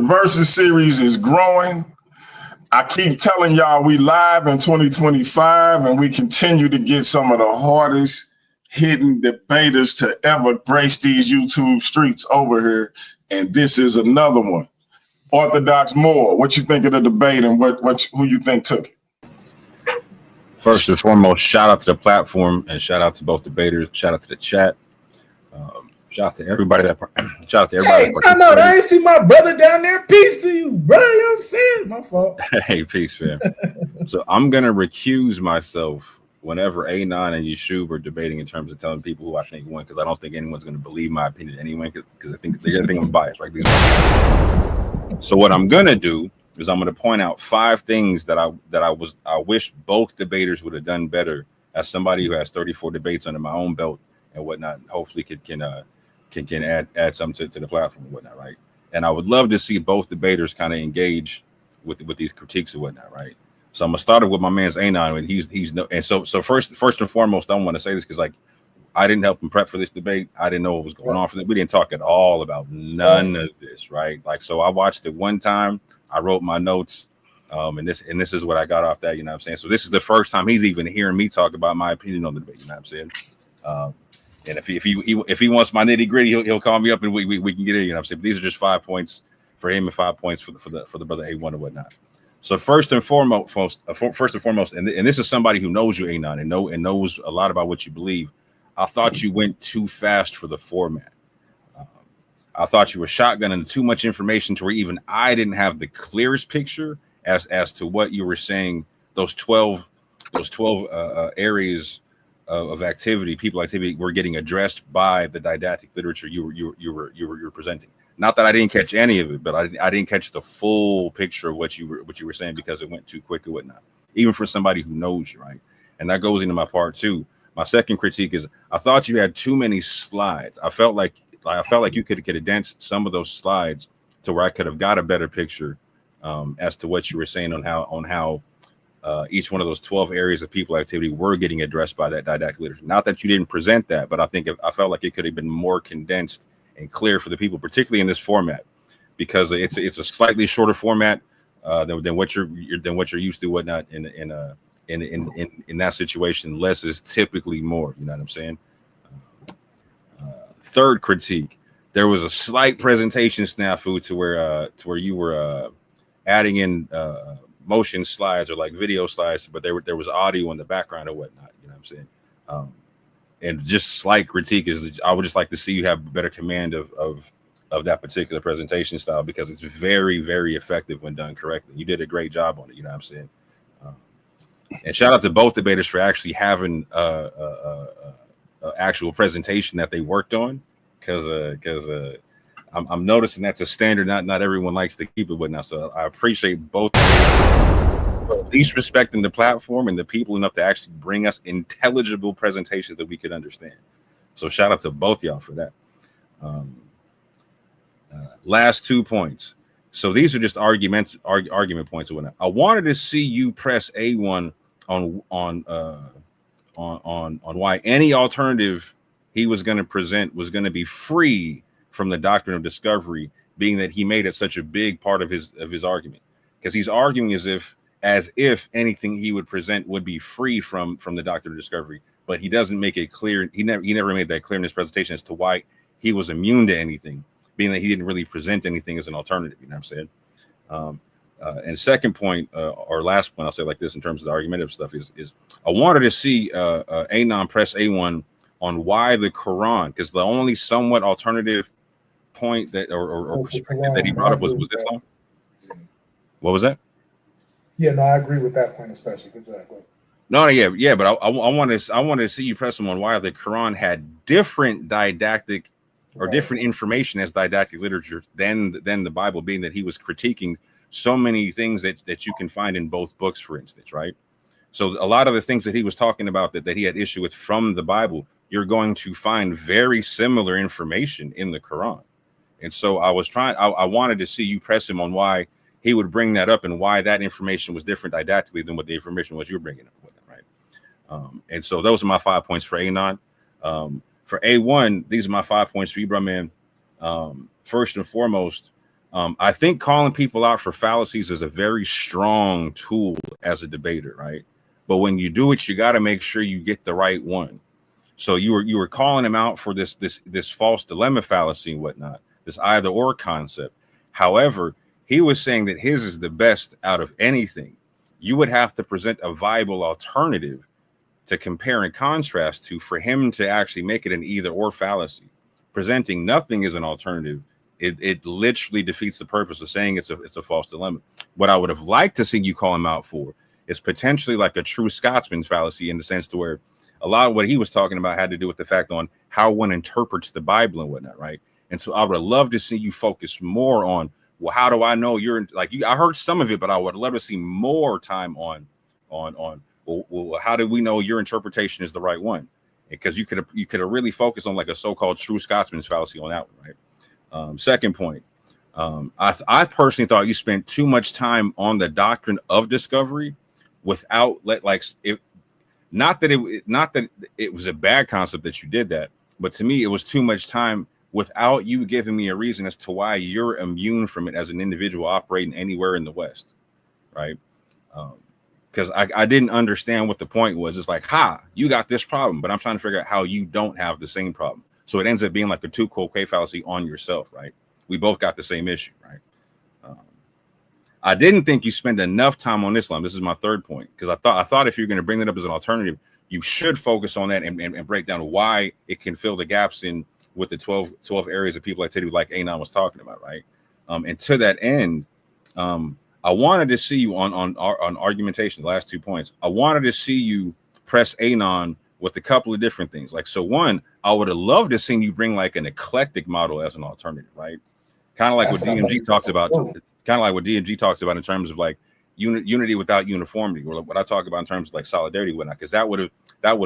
E: versus series is growing. I keep telling y'all we live in 2025 and we continue to get some of the hardest hitting debaters to ever grace these YouTube streets over here. And this is another one. Orthodox Moore, what you think of the debate and who you think took it?
N: First and foremost, shout out to the platform and shout out to both debaters. Shout out to the chat. Shout out to everybody that. Shout out to everybody.
I: Hey, time out! I ain't see my brother down there. Peace to you, bro. You know what I'm saying? My fault.
N: Hey, peace, fam. So I'm gonna recuse myself whenever AOne and Yeshub are debating in terms of telling people who I think won, because I don't think anyone's gonna believe my opinion anyway. Because I think they're gonna think I'm biased, right? So what I'm gonna do is I'm gonna point out 5 things that I wish both debaters would have done better. As somebody who has 34 debates under my own belt and whatnot, hopefully can add something to the platform and whatnot, right? And I would love to see both debaters kind of engage with these critiques and whatnot, right? So I'm gonna start it with my man's AOne, and he's no, and so first and foremost, I want to say this because like I didn't help him prep for this debate. I didn't know what was going on for this. We didn't talk at all about none of this, right? Like, so I watched it one time. I wrote my notes, and this is what I got off that. You know what I'm saying? So this is the first time he's even hearing me talk about my opinion on the debate. You know what I'm saying? And if he wants my nitty gritty, he'll call me up and we can get it. You know what I'm saying? But these are just 5 points for him and 5 points for the brother AOne and whatnot. So first and foremost, and this is somebody who knows you, AOne, and knows a lot about what you believe. I thought you went too fast for the format. I thought you were shotgunning too much information to where even I didn't have the clearest picture as to what you were saying. Those 12 areas of people activity were getting addressed by the didactic literature you were presenting. Not that I didn't catch any of it, but I didn't catch the full picture of what you were saying because it went too quick and whatnot. Even for somebody who knows you, right? And that goes into my part two. My second critique is I thought you had too many slides. I felt like you could have condensed some of those slides to where I could have got a better picture as to what you were saying on how each one of those 12 areas of people activity were getting addressed by that didactic literature. Not that you didn't present that, but I felt like it could have been more condensed and clear for the people, particularly in this format, because it's a slightly shorter format than what you're used to, whatnot. In that situation, less is typically more. You know what I'm saying? Third critique: there was a slight presentation snafu to where you were adding in motion slides or like video slides, but there was audio in the background or whatnot. You know what I'm saying? And just slight critique is I would just like to see you have better command of that particular presentation style, because it's very, very effective when done correctly. You did a great job on it. You know what I'm saying? And shout out to both debaters for actually having actual presentation that they worked on, because I'm noticing that's a standard. Not everyone likes to keep it whatnot. So I appreciate both for at least respecting the platform and the people enough to actually bring us intelligible presentations that we could understand. So shout out to both y'all for that. Last 2 points. So these are just argument points or whatnot. I wanted to see you press AOne on why any alternative he was going to present was going to be free from the doctrine of discovery, being that he made it such a big part of his argument, because he's arguing as if anything he would present would be free from the doctrine of discovery, but he doesn't make it clear. He never made that clear in his presentation as to why he was immune to anything, being that he didn't really present anything as an alternative. You know what I'm saying? And second point, or last point, I'll say like this in terms of the argumentative stuff is I wanted to see AOne press AOne on why the Quran, because the only somewhat alternative point that or perspective that he brought up was Islam. What was that?
I: Yeah, no, I agree with that point, especially. Exactly.
N: No, yeah, but I wanted to see you press him on why the Quran had different didactic or different information as didactic literature than the Bible, being that he was critiquing so many things that you can find in both books, for instance, right? So a lot of the things that he was talking about that he had issue with from the Bible, you're going to find very similar information in the Quran. And so I wanted to see you press him on why he would bring that up and why that information was different didactically than what the information was you're bringing up with it, right? And so those are my 5 points for AOne. For AOne, these are my 5 points for you, bro, man. First and foremost, I think calling people out for fallacies is a very strong tool as a debater, right? But when you do it, you got to make sure you get the right one. So you were calling him out for this false dilemma fallacy and whatnot, this either or concept. However, he was saying that his is the best out of anything. You would have to present a viable alternative to compare and contrast to for him to actually make it an either or fallacy. Presenting nothing as an alternative, it literally defeats the purpose of saying it's a false dilemma. What I would have liked to see you call him out for is potentially like a true Scotsman's fallacy, in the sense to where a lot of what he was talking about had to do with the fact on how one interprets the Bible and whatnot, right? And so I would love to see you focus more on, well, how do I know you're like you? I heard some of it, but I would love to see more time on well, how do we know your interpretation is the right one? Because you could have really focused on like a so-called true Scotsman's fallacy on that one, right? Second point, I personally thought you spent too much time on the doctrine of discovery without Not that it was a bad concept that you did that, but to me, it was too much time without you giving me a reason as to why you're immune from it as an individual operating anywhere in the West, right? Because I didn't understand what the point was. It's like, ha, you got this problem, but I'm trying to figure out how you don't have the same problem. So it ends up being like a too cold quay fallacy on yourself, right? We both got the same issue, right? I didn't think you spend enough time on Islam. This is my third point, because I thought if you're going to bring that up as an alternative, you should focus on that and break down why it can fill the gaps in with the 12 areas of people activity like AOne was talking about, right? And to that end, I wanted to see you on argumentation, the last 2 points. I wanted to see you press AOne with a couple of different things. Like, so one, I would have loved to see you bring like an eclectic model as an alternative, right? Kind of like what DMG talks about, kind of like what DMG talks about in terms of like unity without uniformity, or what I talk about in terms of like solidarity, whatnot, because that would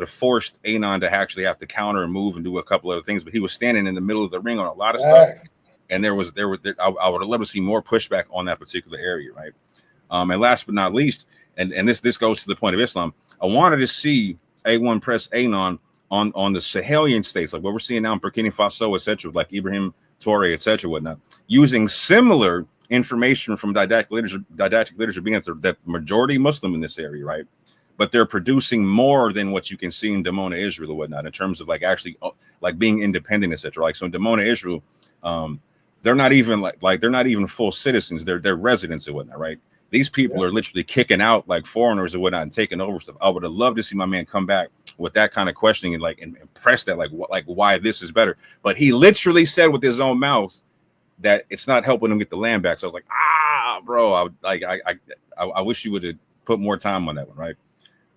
N: have forced AOne to actually have to counter and move and do a couple other things. But he was standing in the middle of the ring on a lot of stuff, and I would have loved to see more pushback on that particular area, right? And last but not least, and this goes to the point of Islam, I wanted to see AOne press AOne on the Sahelian states, like what we're seeing now in Burkina Faso, etc., like Ibrahim Traore, etc., whatnot, using similar information from didactic literature, being that majority Muslim in this area, right? But they're producing more than what you can see in Damona, Israel, or whatnot, in terms of like actually like being independent, etc. Like, so in Damona, Israel, they're not even like they're not even full citizens. They're residents or whatnot, right? These people are literally kicking out like foreigners or whatnot and taking over stuff. I would have loved to see my man come back with that kind of questioning and press that like why this is better. But he literally said with his own mouth that it's not helping him get the land back. So I was like, bro, I wish you would have put more time on that one, right?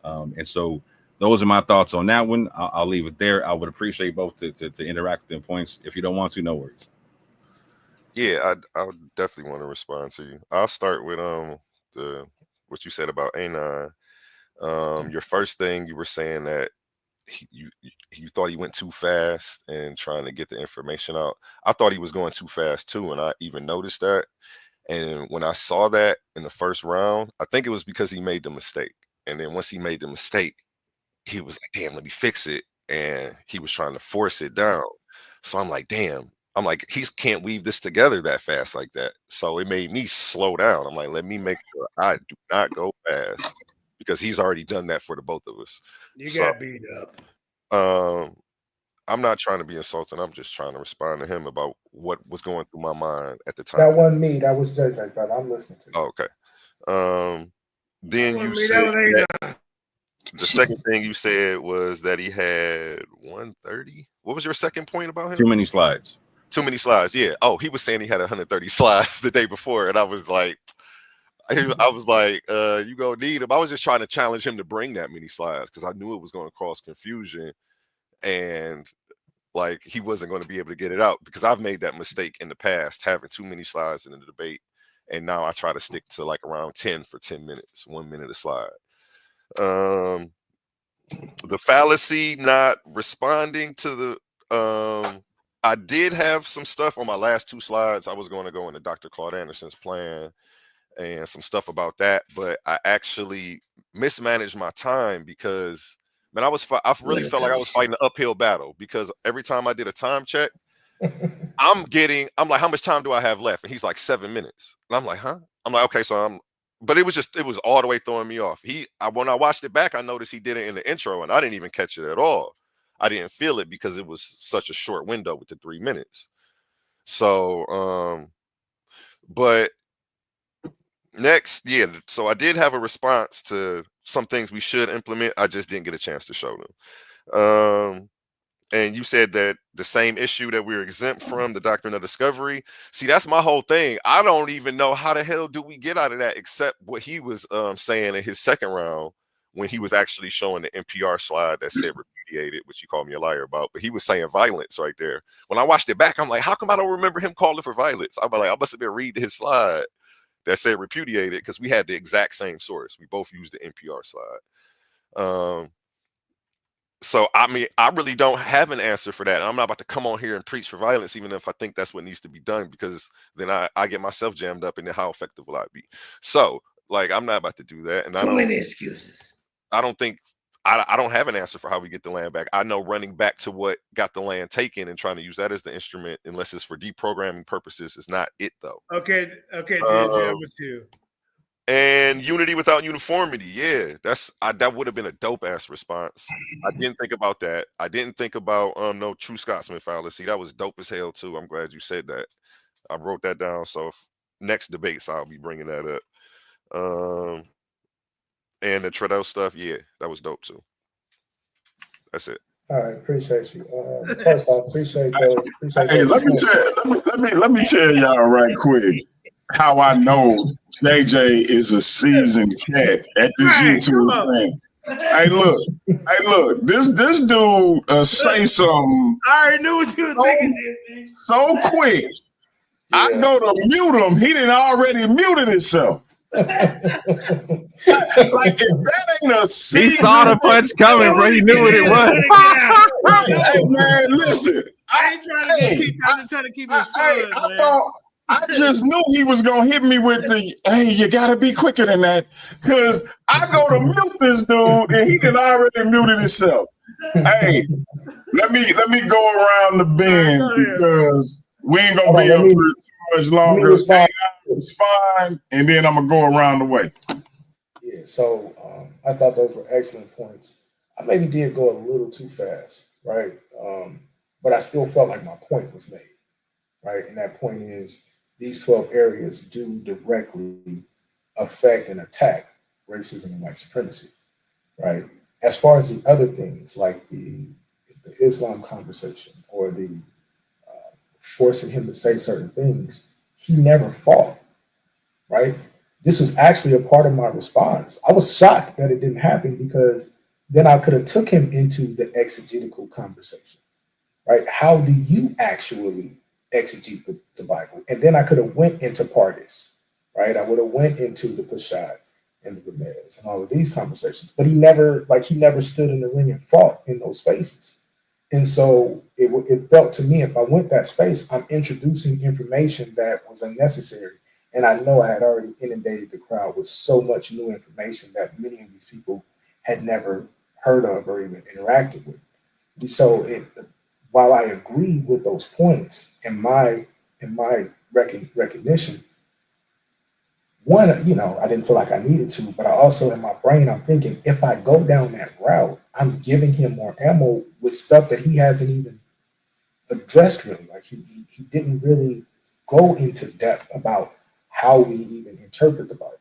N: And so those are my thoughts on that one. I'll leave it there. I would appreciate both to interact with them points. If you don't want to, no worries.
F: Yeah, I would definitely want to respond to you. I'll start with what you said about AOne. Your first thing, you were saying that you thought he went too fast and trying to get the information out. I thought he was going too fast too, and I even noticed that. And when I saw that in the first round, I think it was because he made the mistake. And then once he made the mistake, he was like, damn, let me fix it. And he was trying to force it down. So I'm like, damn. I'm like, he can't weave this together that fast like that. So it made me slow down. I'm like, let me make sure I do not go fast, because he's already done that for the both of us.
L: You got beat up.
F: I'm not trying to be insulting. I'm just trying to respond to him about what was going through my mind at the time.
I: That wasn't me. That was JJ, but I'm listening to you.
F: Oh, okay. Then you said that the second thing you said was that he had 130. What was your second point about him?
N: Too many slides.
F: Too many slides. Yeah. Oh, he was saying he had 130 slides the day before, and I was like, you gonna need him. I was just trying to challenge him to bring that many slides because I knew it was going to cause confusion, and like he wasn't going to be able to get it out, because I've made that mistake in the past, having too many slides in the debate, and now I try to stick to like around 10 for 10 minutes, 1 minute a slide. The fallacy, not responding to the I did have some stuff on my last 2 slides. I was going to go into Dr. Claude Anderson's plan and some stuff about that, but I actually mismanaged my time because, man, I really felt like I was fighting an uphill battle, because every time I did a time check, I'm like, how much time do I have left? And he's like 7 minutes. And I'm like, huh? I'm like, okay, so but it was all the way throwing me off. When I watched it back, I noticed he did it in the intro, and I didn't even catch it at all. I didn't feel it because it was such a short window with the 3 minutes. So, but next, yeah. So I did have a response to some things we should implement. I just didn't get a chance to show them. And you said that the same issue that we're exempt from, the doctrine of discovery. See, that's my whole thing. I don't even know how the hell do we get out of that, except what he was saying in his second round, when he was actually showing the NPR slide that said repudiated, which you called me a liar about. But he was saying violence right there. When I watched it back, I'm like, how come I don't remember him calling for violence? I'm like, I must have been reading his slide that said repudiated, because we had the exact same source. We both used the NPR slide. So, I mean, I really don't have an answer for that. I'm not about to come on here and preach for violence, even if I think that's what needs to be done, because then I get myself jammed up, and then how effective will I be? So, like, I'm not about to do that. And
L: too many excuses.
F: I don't think I don't have an answer for how we get the land back. I know running back to what got the land taken and trying to use that as the instrument, unless it's for deprogramming purposes, is not it though.
L: Okay, DJ number 2.
F: And unity without uniformity. Yeah, that would have been a dope ass response. I didn't think about that. I didn't think about no true Scotsman fallacy. That was dope as hell too. I'm glad you said that. I wrote that down. So if next debates, I'll be bringing that up. And the Treadell stuff, yeah, that was dope too. That's it.
I: All right, appreciate you. First off, appreciate those.
E: Hey, let me tell y'all right quick how I know JJ is a seasoned cat at this YouTube thing. Hey, look, this dude say something.
L: I already knew what you were thinking.
E: So quick. Yeah. I go to mute him. He didn't already muted himself. Like if that ain't a season,
N: he saw the punch coming, bro. He knew what it was.
E: Hey man, listen.
L: I ain't trying to keep it fun.
E: I just knew he was gonna hit me with the hey, you gotta be quicker than that. Cause I go to mute this dude and he done already muted himself. Hey, let me go around the bend because we ain't gonna be up here too much longer. It's fine, and then I'm gonna go around the way.
I: Yeah, so I thought those were excellent points. I maybe did go a little too fast, right? But I still felt like my point was made, right? And that point is these 12 areas do directly affect and attack racism and white supremacy, right? As far as the other things like the Islam conversation or the forcing him to say certain things, he never fought, right? This was actually a part of my response. I was shocked that it didn't happen because then I could have took him into the exegetical conversation, right? How do you actually exegete the Bible? And then I could have went into Pardes, right? I would have went into the Peshat and the Remez and all of these conversations, but he never stood in the ring and fought in those spaces. And so it felt to me, if I went that space, I'm introducing information that was unnecessary. And I know I had already inundated the crowd with so much new information that many of these people had never heard of or even interacted with. And so while I agree with those points in my recognition, one, I didn't feel like I needed to, but I also in my brain, I'm thinking if I go down that route, I'm giving him more ammo with stuff that he hasn't even addressed really. Like he didn't really go into depth about how we even interpret the Bible,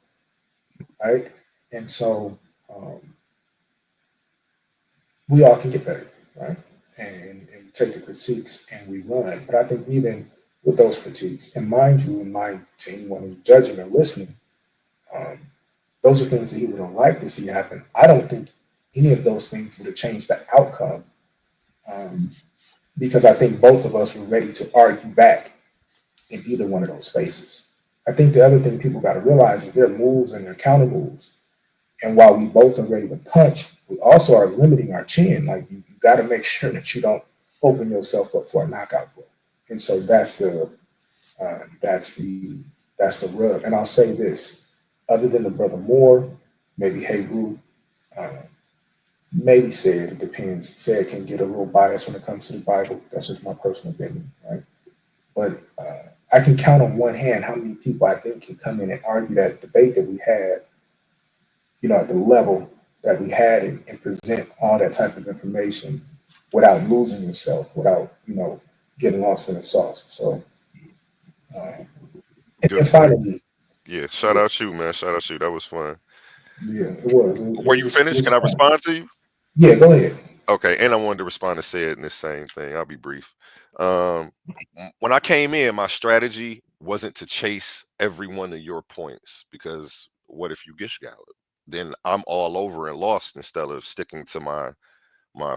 I: right? And so we all can get better, right? And take the critiques and we run. But I think even with those critiques, and mind you, and mind to anyone who's judging or listening, those are things that he would have liked to see happen. I don't think any of those things would have changed the outcome because I think both of us were ready to argue back in either one of those spaces. I think the other thing people got to realize is there are moves and there are counter moves. And while we both are ready to punch, we also are limiting our chin. Like you got to make sure that you don't open yourself up for a knockout blow. And so that's the rub. And I'll say this, other than the brother Moore, maybe Hayru, maybe said, it depends. Said can get a little biased when it comes to the Bible. That's just my personal opinion, right? But I can count on one hand how many people I think can come in and argue that debate that we had, at the level that we had and present all that type of information without losing yourself, without, getting lost in the sauce. So, and finally.
F: Yeah, shout out you, man. Shout out you. That was fun.
I: Yeah, it was.
F: Were you finished? Can I respond to you?
I: Yeah, go ahead.
F: Okay, and I wanted to respond to Said in this same thing. I'll be brief. When I came in, my strategy wasn't to chase every one of your points because what if you gish gallop? Then I'm all over and lost instead of sticking to my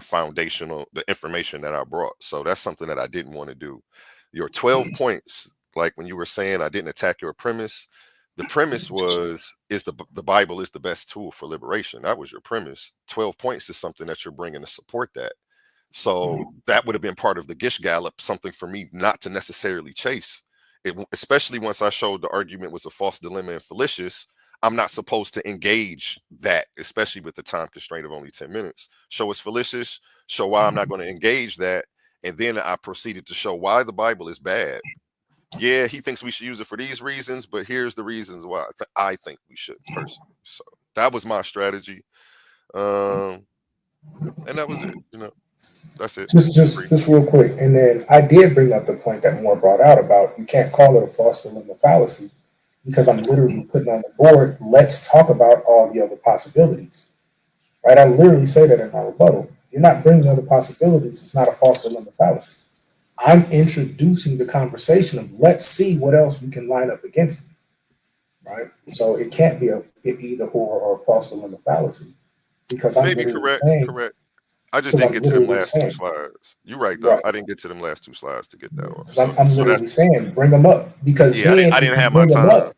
F: foundational, the information that I brought. So that's something that I didn't want to do. Your 12 points, like when you were saying I didn't attack your premise, the premise was the Bible is the best tool for liberation. That was your premise. 12 points is something that you're bringing to support that. So that would have been part of the Gish Gallop, something for me not to necessarily chase. Especially once I showed the argument was a false dilemma and fallacious, I'm not supposed to engage that, especially with the time constraint of only 10 minutes. Show it's fallacious, show why I'm not going to engage that, and then I proceeded to show why the Bible is bad. Yeah, he thinks we should use it for these reasons, but here's the reasons why I think we should personally. So that was my strategy. And that was it, That's it.
I: Just real quick. And then I did bring up the point that Moore brought out about you can't call it a false dilemma fallacy because I'm literally putting on the board, let's talk about all the other possibilities. Right? I literally say that in my rebuttal. You're not bringing other possibilities. It's not a false dilemma fallacy. I'm introducing the conversation of let's see what else we can line up against it. Right? So it can't be an either or a false dilemma fallacy because I'm
F: maybe correct. I just didn't get to them last two slides. You're right, though. Right. I didn't get to them last two slides to get that on.
I: Because I'm literally saying, bring them up. Because
F: I didn't have my time.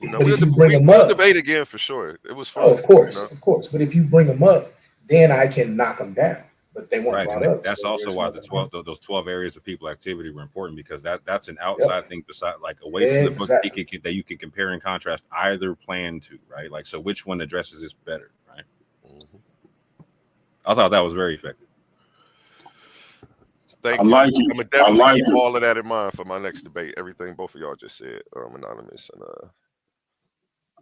F: We'll debate again for sure. It was fun.
I: Oh, of course. But if you bring them up, then I can knock them down. But they weren't brought up.
N: That's also why those 12 areas of people activity were important because that's an outside thing beside, like away from the book that you can compare and contrast either plan to, right? Like, so which one addresses this better, right? Mm-hmm. I thought that was very effective.
F: Thank you. I'm gonna definitely keep all of that in mind for my next debate. Everything both of y'all just said, Anonymous and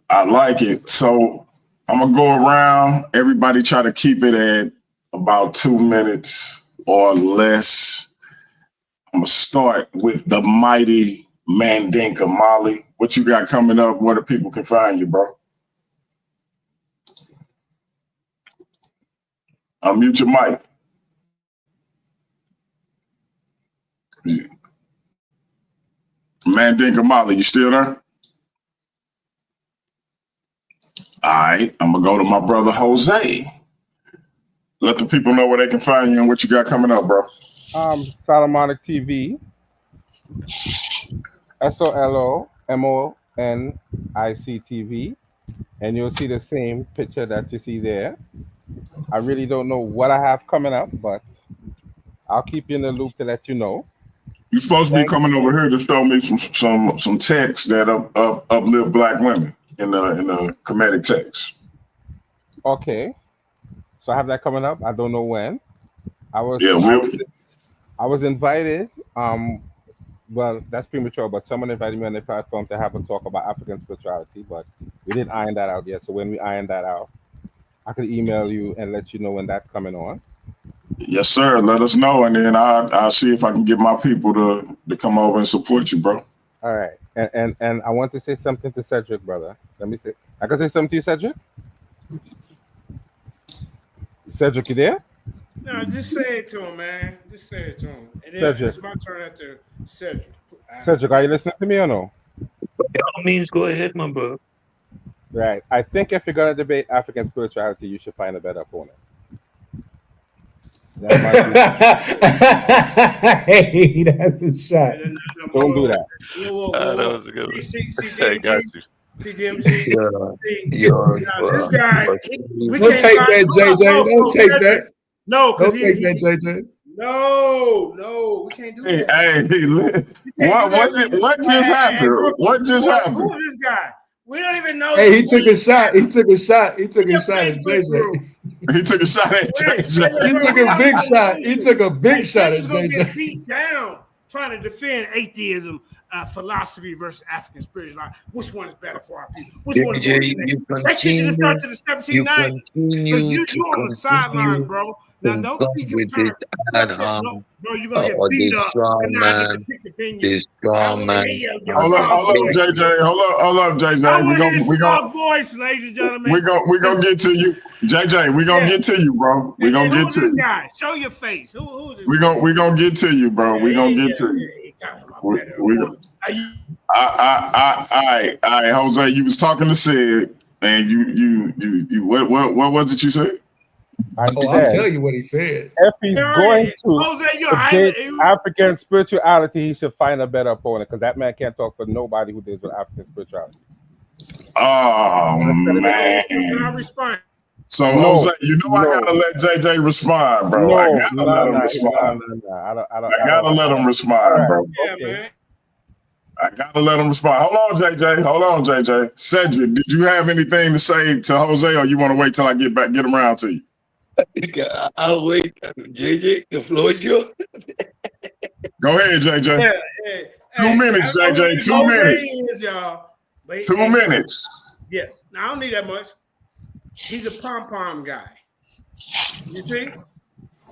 E: I like it. So I'm gonna go around. Everybody try to keep it at about 2 minutes or less. I'm gonna start with the mighty Mandinka. Molly, what you got coming up? Where the people can find you, bro? Unmute your mic. Mandinka Molly, you still there? All right, I'm gonna go to my brother Jose. Let the people know where they can find you and what you got coming up, bro.
M: Solomonic TV. SOLOMONIC TV. And you'll see the same picture that you see there. I really don't know what I have coming up, but I'll keep you in the loop to let you know.
E: You're supposed to be coming over here to show me some texts that uplift Black women in the Kemetic text.
M: Okay, so I have that coming up. I don't know when. I was invited. Well, that's premature, but someone invited me on the platform to have a talk about African spirituality, but we didn't iron that out yet. So when we iron that out, I could email you and let you know when that's coming on.
E: Yes, sir. Let us know, and then I'll see if I can get my people to come over and support you, bro.
M: All right, and I want to say something to Cedric, brother. Let me say. I can say something to you, Cedric. Cedric, you there?
L: No, just say it to him, man. Just say it to him. And then
M: Cedric.
L: It's my turn after Cedric.
M: Cedric, are you listening to me or no?
K: By all means, go ahead, my brother.
M: Right. I think if you're gonna debate African spirituality, you should find a better opponent.
I: Hey, that's a shot.
M: Don't do that.
F: That was a good one. I got you.
L: This guy,
I: don't take that, JJ. Don't take that.
L: No,
I: don't take that, JJ.
L: No, we can't do
E: that. Hey, what just happened? What just happened?
L: Who is this guy? We don't even know.
I: Hey, he took a shot. He took a shot at JJ.
E: He took a shot at JJ.
I: He took a big shot. He took a big shot at JJ.
L: Get beat down trying to defend atheism, philosophy versus African spirituality. Which one is better for our people? Which one is better? That shit didn't start to the 1790s. So you on the sideline, bro. Now don't be concerned. No, you're gonna get beat up. And now I get to pick opinion.
E: Hold up, JJ. Hold up, JJ.
L: We gonna voice, ladies and gentlemen.
E: We gonna get to you, JJ. We gonna get to you, bro. We gonna get to you.
L: Guy? Show your face. Who is this?
E: We gonna get to you, bro. We gonna get to you. All right, Jose. You was talking to Sid, and you. What was it you said?
I: I'll tell you what he said.
M: If he's going to debate African spirituality, he should find a better opponent because that man can't talk for nobody who deals with African spirituality.
E: Oh man!
L: Can I respond?
E: So Jose, I gotta let JJ respond, bro. I gotta let him respond. I gotta let him respond, bro.
L: Yeah, man.
E: I gotta let him respond. Hold on, JJ. Hold on, JJ. Cedric, did you have anything to say to Jose, or you want to wait till I get around to you?
K: I'll wait. JJ, the floor is yours.
E: Go ahead, JJ.
L: Yeah,
E: 2 minutes, JJ. 2 minutes.
L: Is, y'all. But
E: 2 minutes.
L: Yes. Now, I don't need that much. He's a pom-pom guy. You see?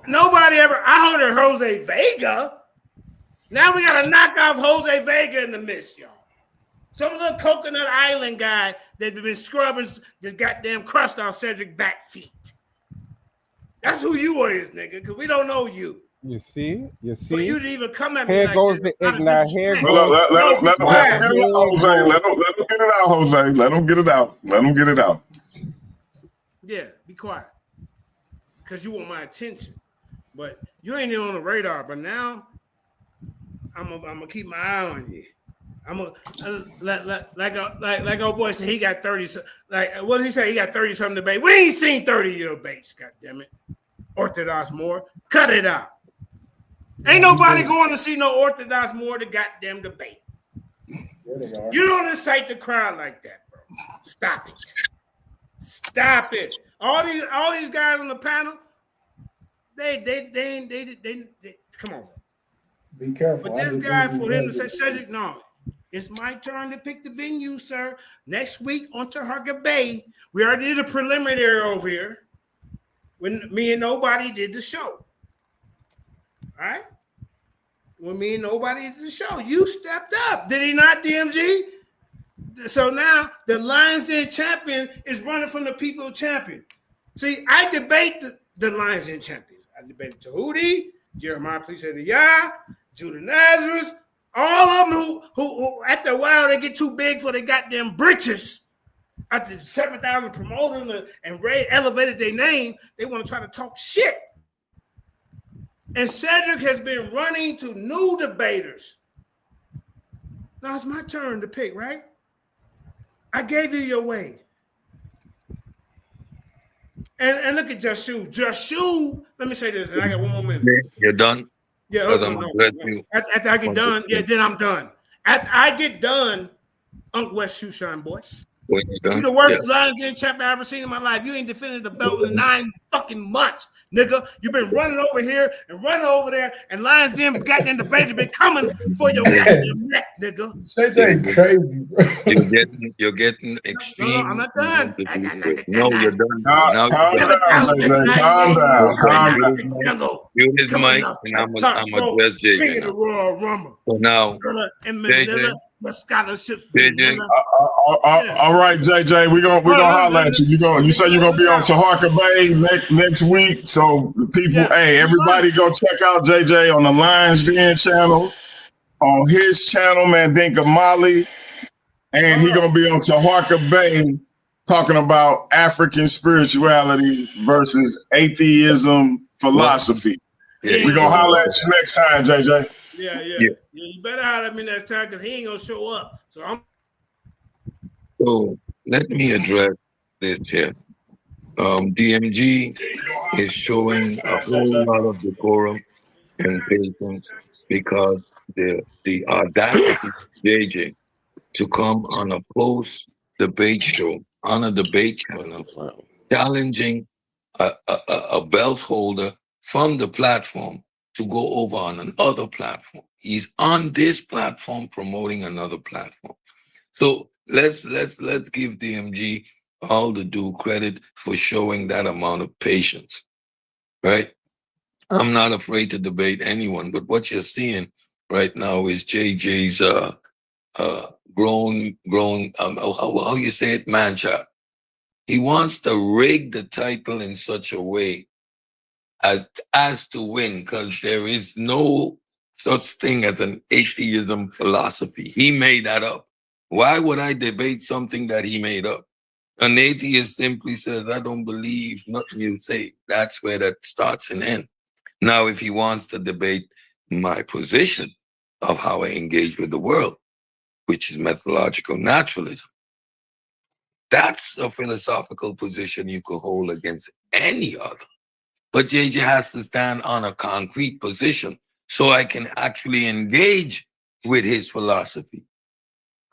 L: Nobody ever. I heard of Jose Vega. Now we got to knock off Jose Vega in the mist, y'all. Some little Coconut Island guy that been scrubbing the goddamn crust off Cedric back feet. That's who you is, nigga, because we don't know you.
M: You see?
L: For you to even come at me
M: Here
L: like
M: goes
L: this,
M: the ignorant. Here
E: Let
M: goes.
E: him get it out, Jose. Let him get it out, Jose. Let him get it out. Let him get it out.
L: Yeah, be quiet. Because you want my attention. But you ain't even on the radar. But now, I'm gonna keep my eye on you. I'm gonna like old boy said he got 30. Like what did he say? He got 30 something debate. We ain't seen 30-year debates. God damn it, Orthodox Moore, cut it out. Ain't nobody going to see no Orthodox Moore the goddamn debate. You don't incite the crowd like that, bro. Stop it. Stop it. All these guys on the panel, they come on.
I: Be careful.
L: But this guy, for him to say, Cedric, no, it's my turn to pick the venue, sir. Next week on Taharka Bay, we already did a preliminary over here when me and nobody did the show. All right? When me and nobody did the show, you stepped up. Did he not, DMG? So now the Lions Den champion is running from the people champion. See, I debate the Lions Den champions. I debated Tahuti, Jeremiah Police of the Yah, Judah Nazareth, all of them who after a while they get too big for their goddamn britches. After 7,000 promoters and Ray elevated their name, they want to try to talk shit. And Cedric has been running to new debaters. Now it's my turn to pick, right? I gave you your way. And look at Jashu. Jashu, let me say this, and I got one more minute.
K: You're done?
L: Yeah, after I get done, then I'm done. After I get done, Uncle West Shoeshine boy. You're the worst Lions Den champion I ever seen in my life. You ain't defended the belt in 9 fucking months, nigga. You've been running over here and running over there, and Lions Den goddamn debates been coming for your goddamn neck, nigga.
I: JJ crazy, bro.
K: You're getting extreme.
L: No, I'm not done.
K: No, you're done.
E: Calm down, JJ. Calm down. Calm down.
K: Mute his mic, and I'm address JJ now. So now,
L: JJ, the scholarship.
E: All right, JJ, we gonna holler at you. You say you're gonna be on Taharka Bay next week. So people, hey, everybody go check out JJ on the Lions Den channel, on his channel, Mandinka Mali, and he gonna be on Taharka Bay talking about African spirituality versus atheism philosophy. We're gonna holler at you next time, JJ.
L: Yeah. You better holler at me next time because he ain't gonna show up.
K: So let me address this here. DMG is showing a whole lot of decorum and patience because the audacity of JJ to come on a post-debate show, on a debate channel, challenging a belt holder from the platform to go over on another platform. He's on this platform promoting another platform. So let's give DMG all the due credit for showing that amount of patience, right? I'm not afraid to debate anyone, but what you're seeing right now is JJ's grown how you say it, man child. He wants to rig the title in such a way as to win, because there is no such thing as an atheism philosophy. He made that up. Why would I debate something that he made up? An atheist simply says, I don't believe nothing you say. That's where that starts and ends. Now, if he wants to debate my position of how I engage with the world, which is methodological naturalism, that's a philosophical position you could hold against any other. But JJ has to stand on a concrete position so I can actually engage with his philosophy.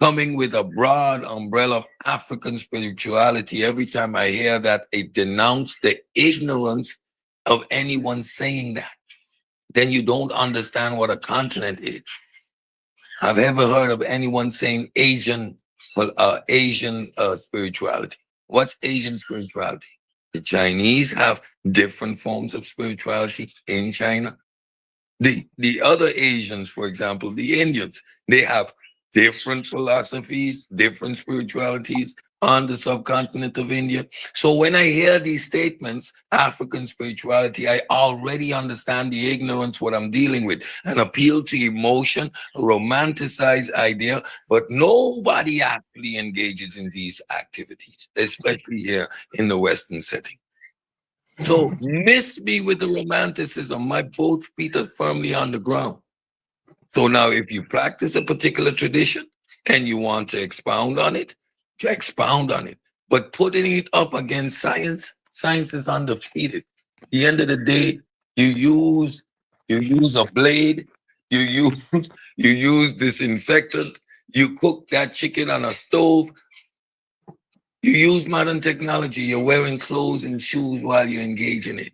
K: coming with a broad umbrella of African spirituality. Every time I hear that, it denounces the ignorance of anyone saying that. Then you don't understand what a continent is. I've ever heard of anyone saying Asian spirituality. What's Asian spirituality? The Chinese have different forms of spirituality in China. The other Asians, for example, the Indians, they have different philosophies, different spiritualities on the subcontinent of India. So when I hear these statements, African spirituality, I already understand the ignorance, what I'm dealing with, an appeal to emotion, a romanticized idea, but nobody actually engages in these activities, especially here in the Western setting. So miss me with the romanticism. My both feet are firmly on the ground. So now if you practice a particular tradition and you want to expound on it, you expound on it. But putting it up against science, science is undefeated. At the end of the day, you use a blade, you use you use disinfectant, you cook that chicken on a stove, you use modern technology, you're wearing clothes and shoes while you engage in it.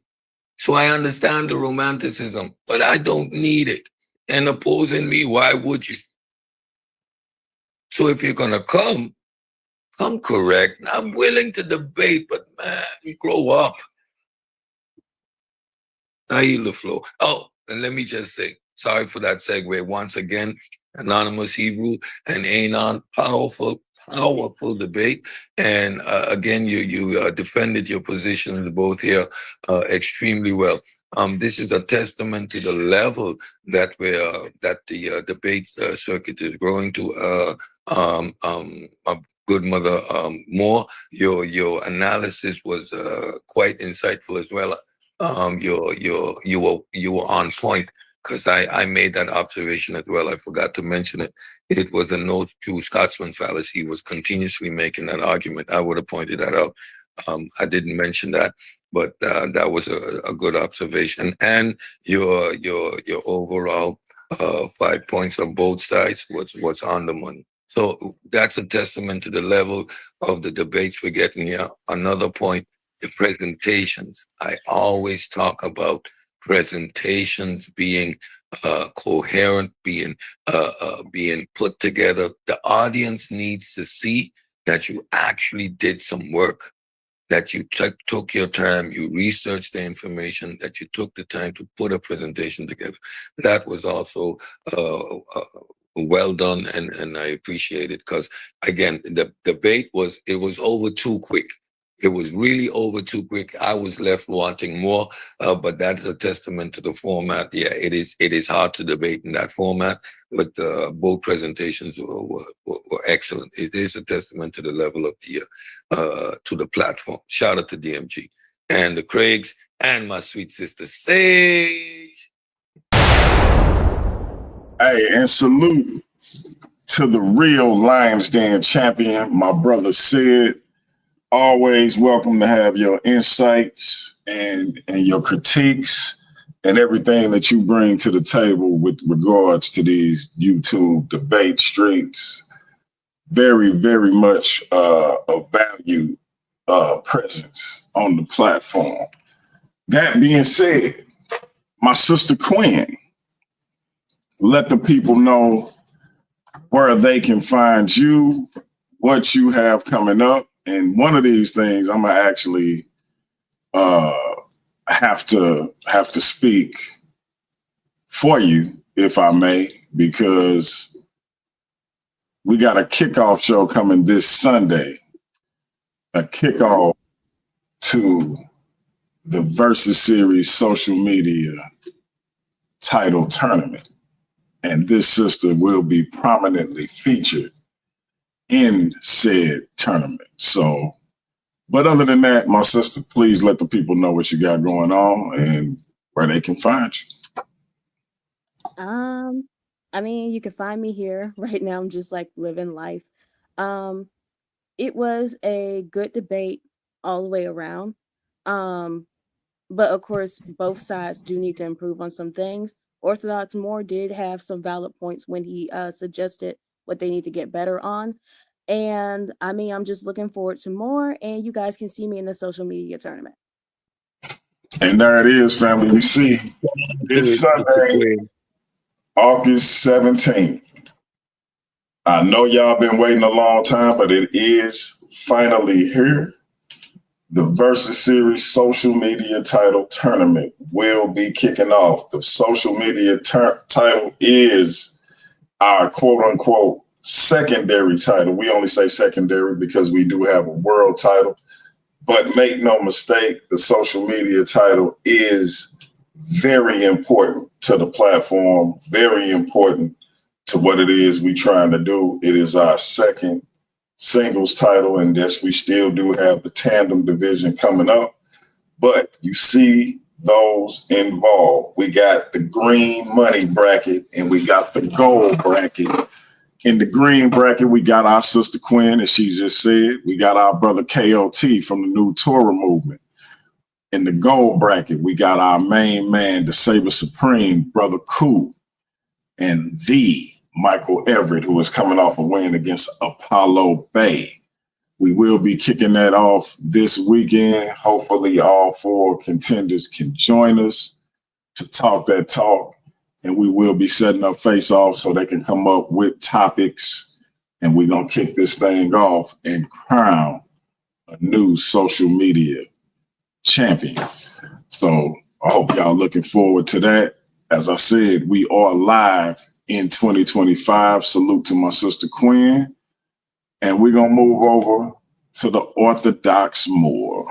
K: So I understand the romanticism, but I don't need it. And opposing me, why would you? So if you're gonna come correct. I'm willing to debate, but man, grow up. I yield the floor. Oh, and let me just say, sorry for that segue. Once again, Anonymous Hebrew and Anon, powerful debate. And again, you defended your positions both here extremely well. This is a testament to the level that the debate circuit is growing to. My good mother Moore, your analysis was quite insightful as well. You were on point because I made that observation as well. I forgot to mention it. It was a no true Scotsman fallacy. He was continuously making that argument. I would have pointed that out. I didn't mention that, but that was a good observation. And your overall 5 points on both sides was on the money. So that's a testament to the level of the debates we're getting here. Another point, the presentations. I always talk about presentations being coherent, being put together. The audience needs to see that you actually did some work, that you took your time, you researched the information, that you took the time to put a presentation together. That was also well done, and I appreciate it because again, the debate was over too quick. It was really over too quick. I was left wanting more, but that's a testament to the format. Yeah, it is hard to debate in that format, but both presentations were excellent. It is a testament to the level of to the platform. Shout out to DMG and the Craigs and my sweet sister Sage.
E: Hey, and salute to the real Lions Den champion, my brother Sid. Always welcome to have your insights and your critiques and everything that you bring to the table with regards to these YouTube debate streets. Very, very much a valued presence on the platform. That being said, my sister Quinn, let the people know where they can find you, what you have coming up. And one of these things, I'm gonna actually have to speak for you, if I may, because we got a kickoff show coming this Sunday, a kickoff to the Versus Series social media title tournament. And this sister will be prominently featured in said tournament. So, but other than that, my sister, please let the people know what you got going on and where they can find you.
G: I mean, you can find me here right now. I'm just like living life. It was a good debate all the way around. But of course, both sides do need to improve on some things. Orthodox Moore did have some valid points when he suggested what they need to get better on. And I mean, I'm just looking forward to more. And you guys can see me in the social media tournament.
E: And there it is, family. You see, this Sunday, August 17th. I know y'all been waiting a long time, but it is finally here. The Versus Series social media title tournament will be kicking off. The social media title is our quote unquote secondary title. We only say secondary because we do have a world title. But make no mistake, the social media title is very important to the platform, very important to what it is we trying to do. It is our second singles title, and yes, we still do have the tandem division coming up. But you see those involved. We got the green money bracket and we got the gold bracket. In the green bracket, we got our sister Quinn, as she just said. We got our brother KOT from the New Torah movement. In the gold bracket, we got our main man, the Saber Supreme, Brother Koo, and the Michael Everett, who is coming off a win against Apollo Bay. We will be kicking that off this weekend. Hopefully all four contenders can join us to talk that talk. And we will be setting up face-offs so they can come up with topics. And we're going to kick this thing off and crown a new social media champion. So I hope y'all looking forward to that. As I said, we are live in 2025. Salute to my sister Quinn. And we're going to move over to the Orthodox Moor.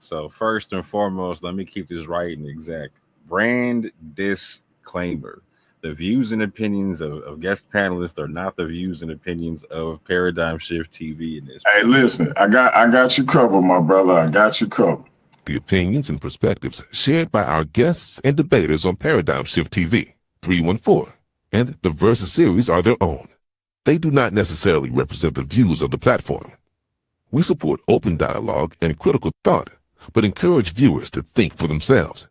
N: So first and foremost, let me keep this right and exact. Brand disclaimer. The views and opinions of guest panelists are not the views and opinions of Paradigm Shift TV in this.
E: Hey, listen, I got you covered, my brother. I got you covered.
O: The opinions and perspectives shared by our guests and debaters on Paradigm Shift TV, 314, and the Versus series are their own. They do not necessarily represent the views of the platform. We support open dialogue and critical thought, but encourage viewers to think for themselves.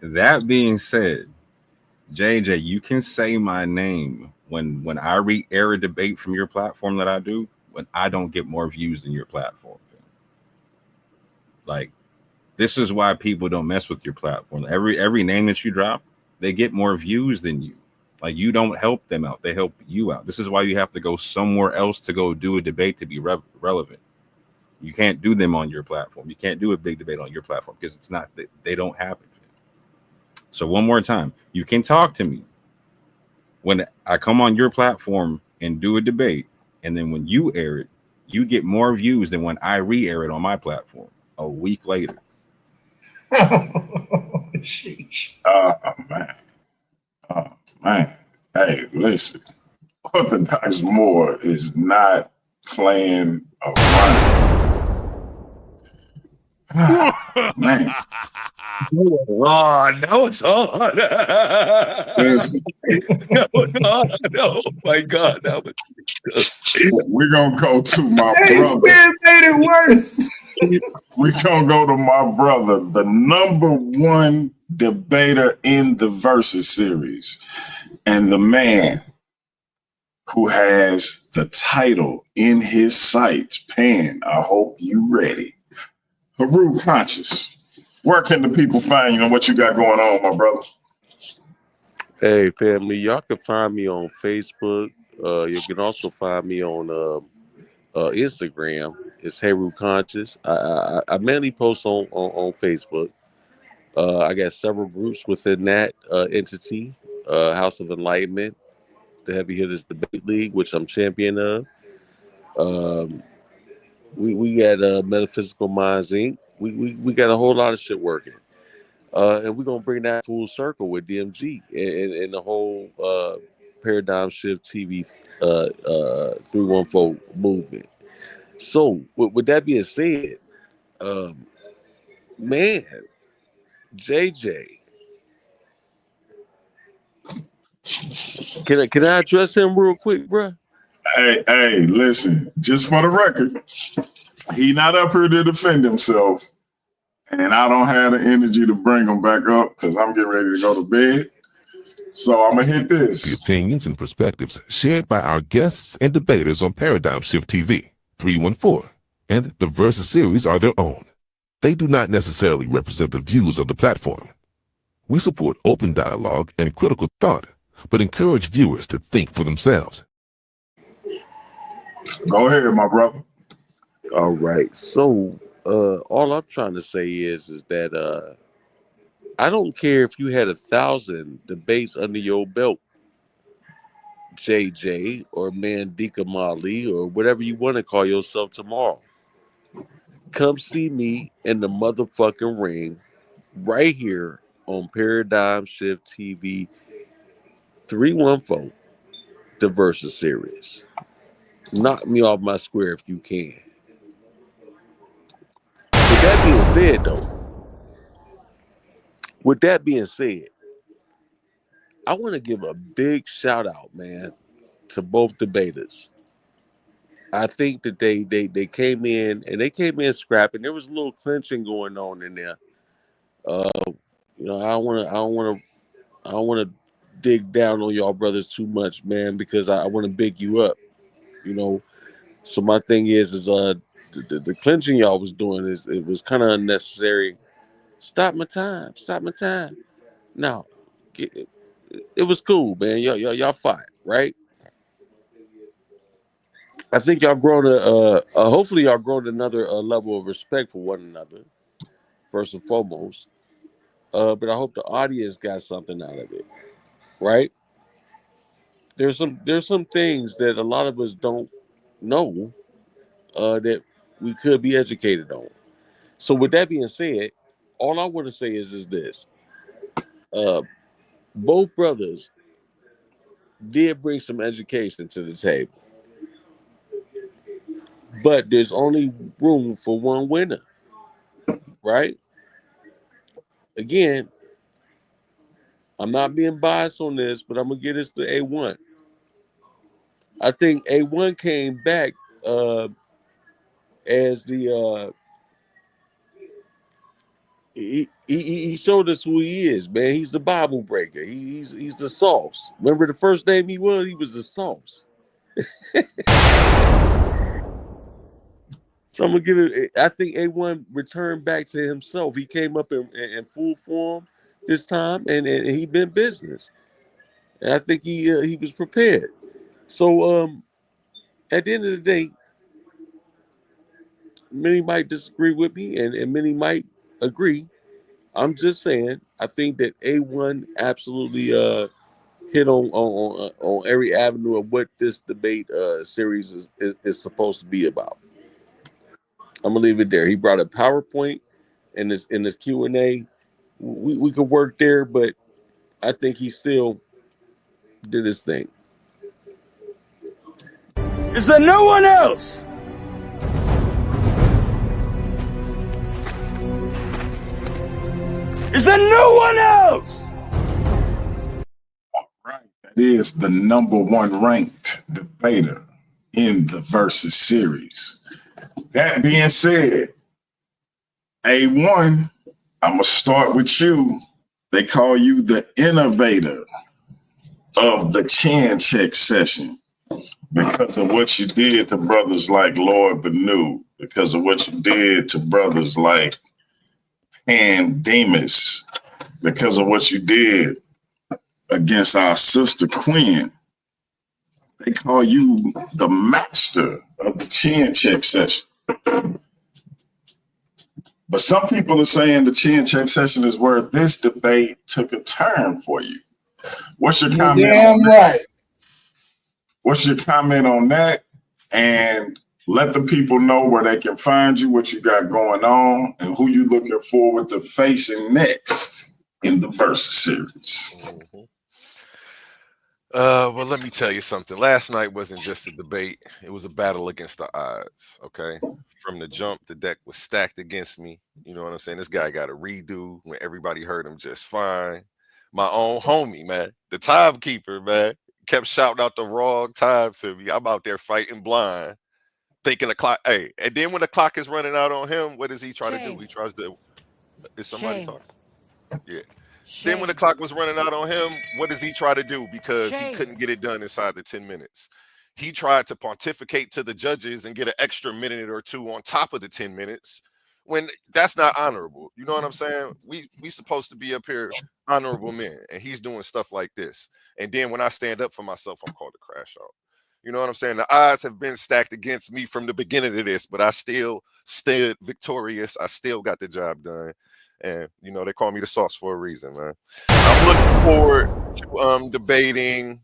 N: That being said, JJ, you can say my name when I re-air a debate from your platform that I do, when I don't get more views than your platform. Like, this is why people don't mess with your platform. Every name that you drop, they get more views than you. Like, you don't help them out. They help you out. This is why you have to go somewhere else to go do a debate to be relevant. You can't do them on your platform. You can't do a big debate on your platform because it's not that they don't happen. So one more time, you can talk to me when I come on your platform and do a debate, and then when you air it, you get more views than when I re-air it on my platform a week later.
I: Sheesh.
E: Oh, man. Hey, listen. Orthodox Moor is not playing around. Man.
K: Oh, no, it's hard.
E: Listen.
K: No, my God. That was...
E: We're going to go to my
I: Hey,
E: brother.
I: Spin made it worse.
E: We're going to go to my brother, the number one debater in the Versus series, and the man who has the title in his sights. Pen, I hope you ready. Haru Conscious. Where can the people find you and what you got going on, my brother?
J: Hey, family, y'all can find me on Facebook. You can also find me on Instagram. It's Heru Conscious. I mainly post on Facebook. I got several groups within that entity. House of Enlightenment, the Heavy Hitters Debate League, which I'm champion of. We got Metaphysical Minds Inc. We got a whole lot of shit working. And we're going to bring that full circle with DMG and the whole Paradigm Shift TV 314 movement. So, with that being said, man, JJ, can I address him real quick, bro?
E: Hey, listen, just for the record, he not up here to defend himself. and I don't have the energy to bring them back up because I'm getting ready to go to bed. So I'm going to hit this.
O: The opinions and perspectives shared by our guests and debaters on Paradigm Shift TV, 314, and the Versus series are their own. They do not necessarily represent the views of the platform. We support open dialogue and critical thought, but encourage viewers to think for themselves.
E: Go ahead, my brother.
J: All right. So all I'm trying to say is that I don't care if you had 1,000 debates under your belt, JJ or Mandika Mali or whatever you want to call yourself tomorrow. Come see me in the motherfucking ring right here on Paradigm Shift TV 314, the Versus series. Knock me off my square if you can. With that being said, I want to give a big shout out, man, to both debaters. I think that they came in and they came in scrapping. There was a little clinching going on in there. You know, I don't want to dig down on y'all brothers too much, man, because I want to big you up. You know, so my thing is the clinching y'all was doing it was kind of unnecessary. Stop my time. No, it was cool, man. Y'all fine, right? I think y'all grown hopefully y'all grown another level of respect for one another, first and foremost. But I hope the audience got something out of it, right? There's some things that a lot of us don't know that we could be educated on. So with that being said, all I want to say is this: both brothers did bring some education to the table, but there's only room for one winner, right? Again, I'm not being biased on this, but I'm gonna give this to AOne. I think AOne came back as the he showed us who he is, man. He's the Bible breaker. He's the sauce. Remember the first name he was the sauce. So I'm gonna give it. I think AOne returned back to himself. He came up in full form this time, and he been business. And I think he was prepared. So at the end of the day, many might disagree with me, and many might agree. I'm just saying, I think that AOne absolutely hit on every avenue of what this debate series is supposed to be about. I'm gonna leave it there. He brought a PowerPoint in this Q&A. We could work there, but I think he still did his thing.
L: Is there no one else? Is there no one else?
E: Right. That is the number one ranked debater in the Versus series. That being said, AOne, I'm going to start with you. They call you the innovator of the chin check session because of what you did to brothers like Lord Benu, because of what you did to brothers like Pandemus, because of what you did against our sister Quinn. They call you the master of the chin check session. But some people are saying the chin check session is where this debate took a turn for you. What's your comment?
I: Damn right.
E: What's your comment on that? And let the people know where they can find you, what you got going on, and who you looking forward to facing next in the Versus series.
F: Mm-hmm. Well, let me tell you something. Last night wasn't just a debate. It was a battle against the odds, okay? From the jump, the deck was stacked against me. You know what I'm saying? This guy got a redo when everybody heard him just fine. My own homie, man, the timekeeper, man, kept shouting out the wrong time to me. I'm out there fighting blind, thinking the clock. Hey, and then when the clock is running out on him, what does he try to do? He tries to Is somebody
P: Shame.
F: talking? Yeah.
P: Shame.
F: Then when the clock was running out on him, what does he try to do? Because he
P: Shame.
F: couldn't get it done inside the 10 minutes. He tried to pontificate to the judges and get an extra minute or two on top of the 10 minutes when that's not honorable. You know what I'm saying? We supposed to be up here honorable men, and he's doing stuff like this. And then when I stand up for myself, I'm called to crash out. You know what I'm saying? The odds have been stacked against me from the beginning of this, but I still stood victorious. I still got the job done. And you know, they call me the sauce for a reason, man. I'm looking forward to debating.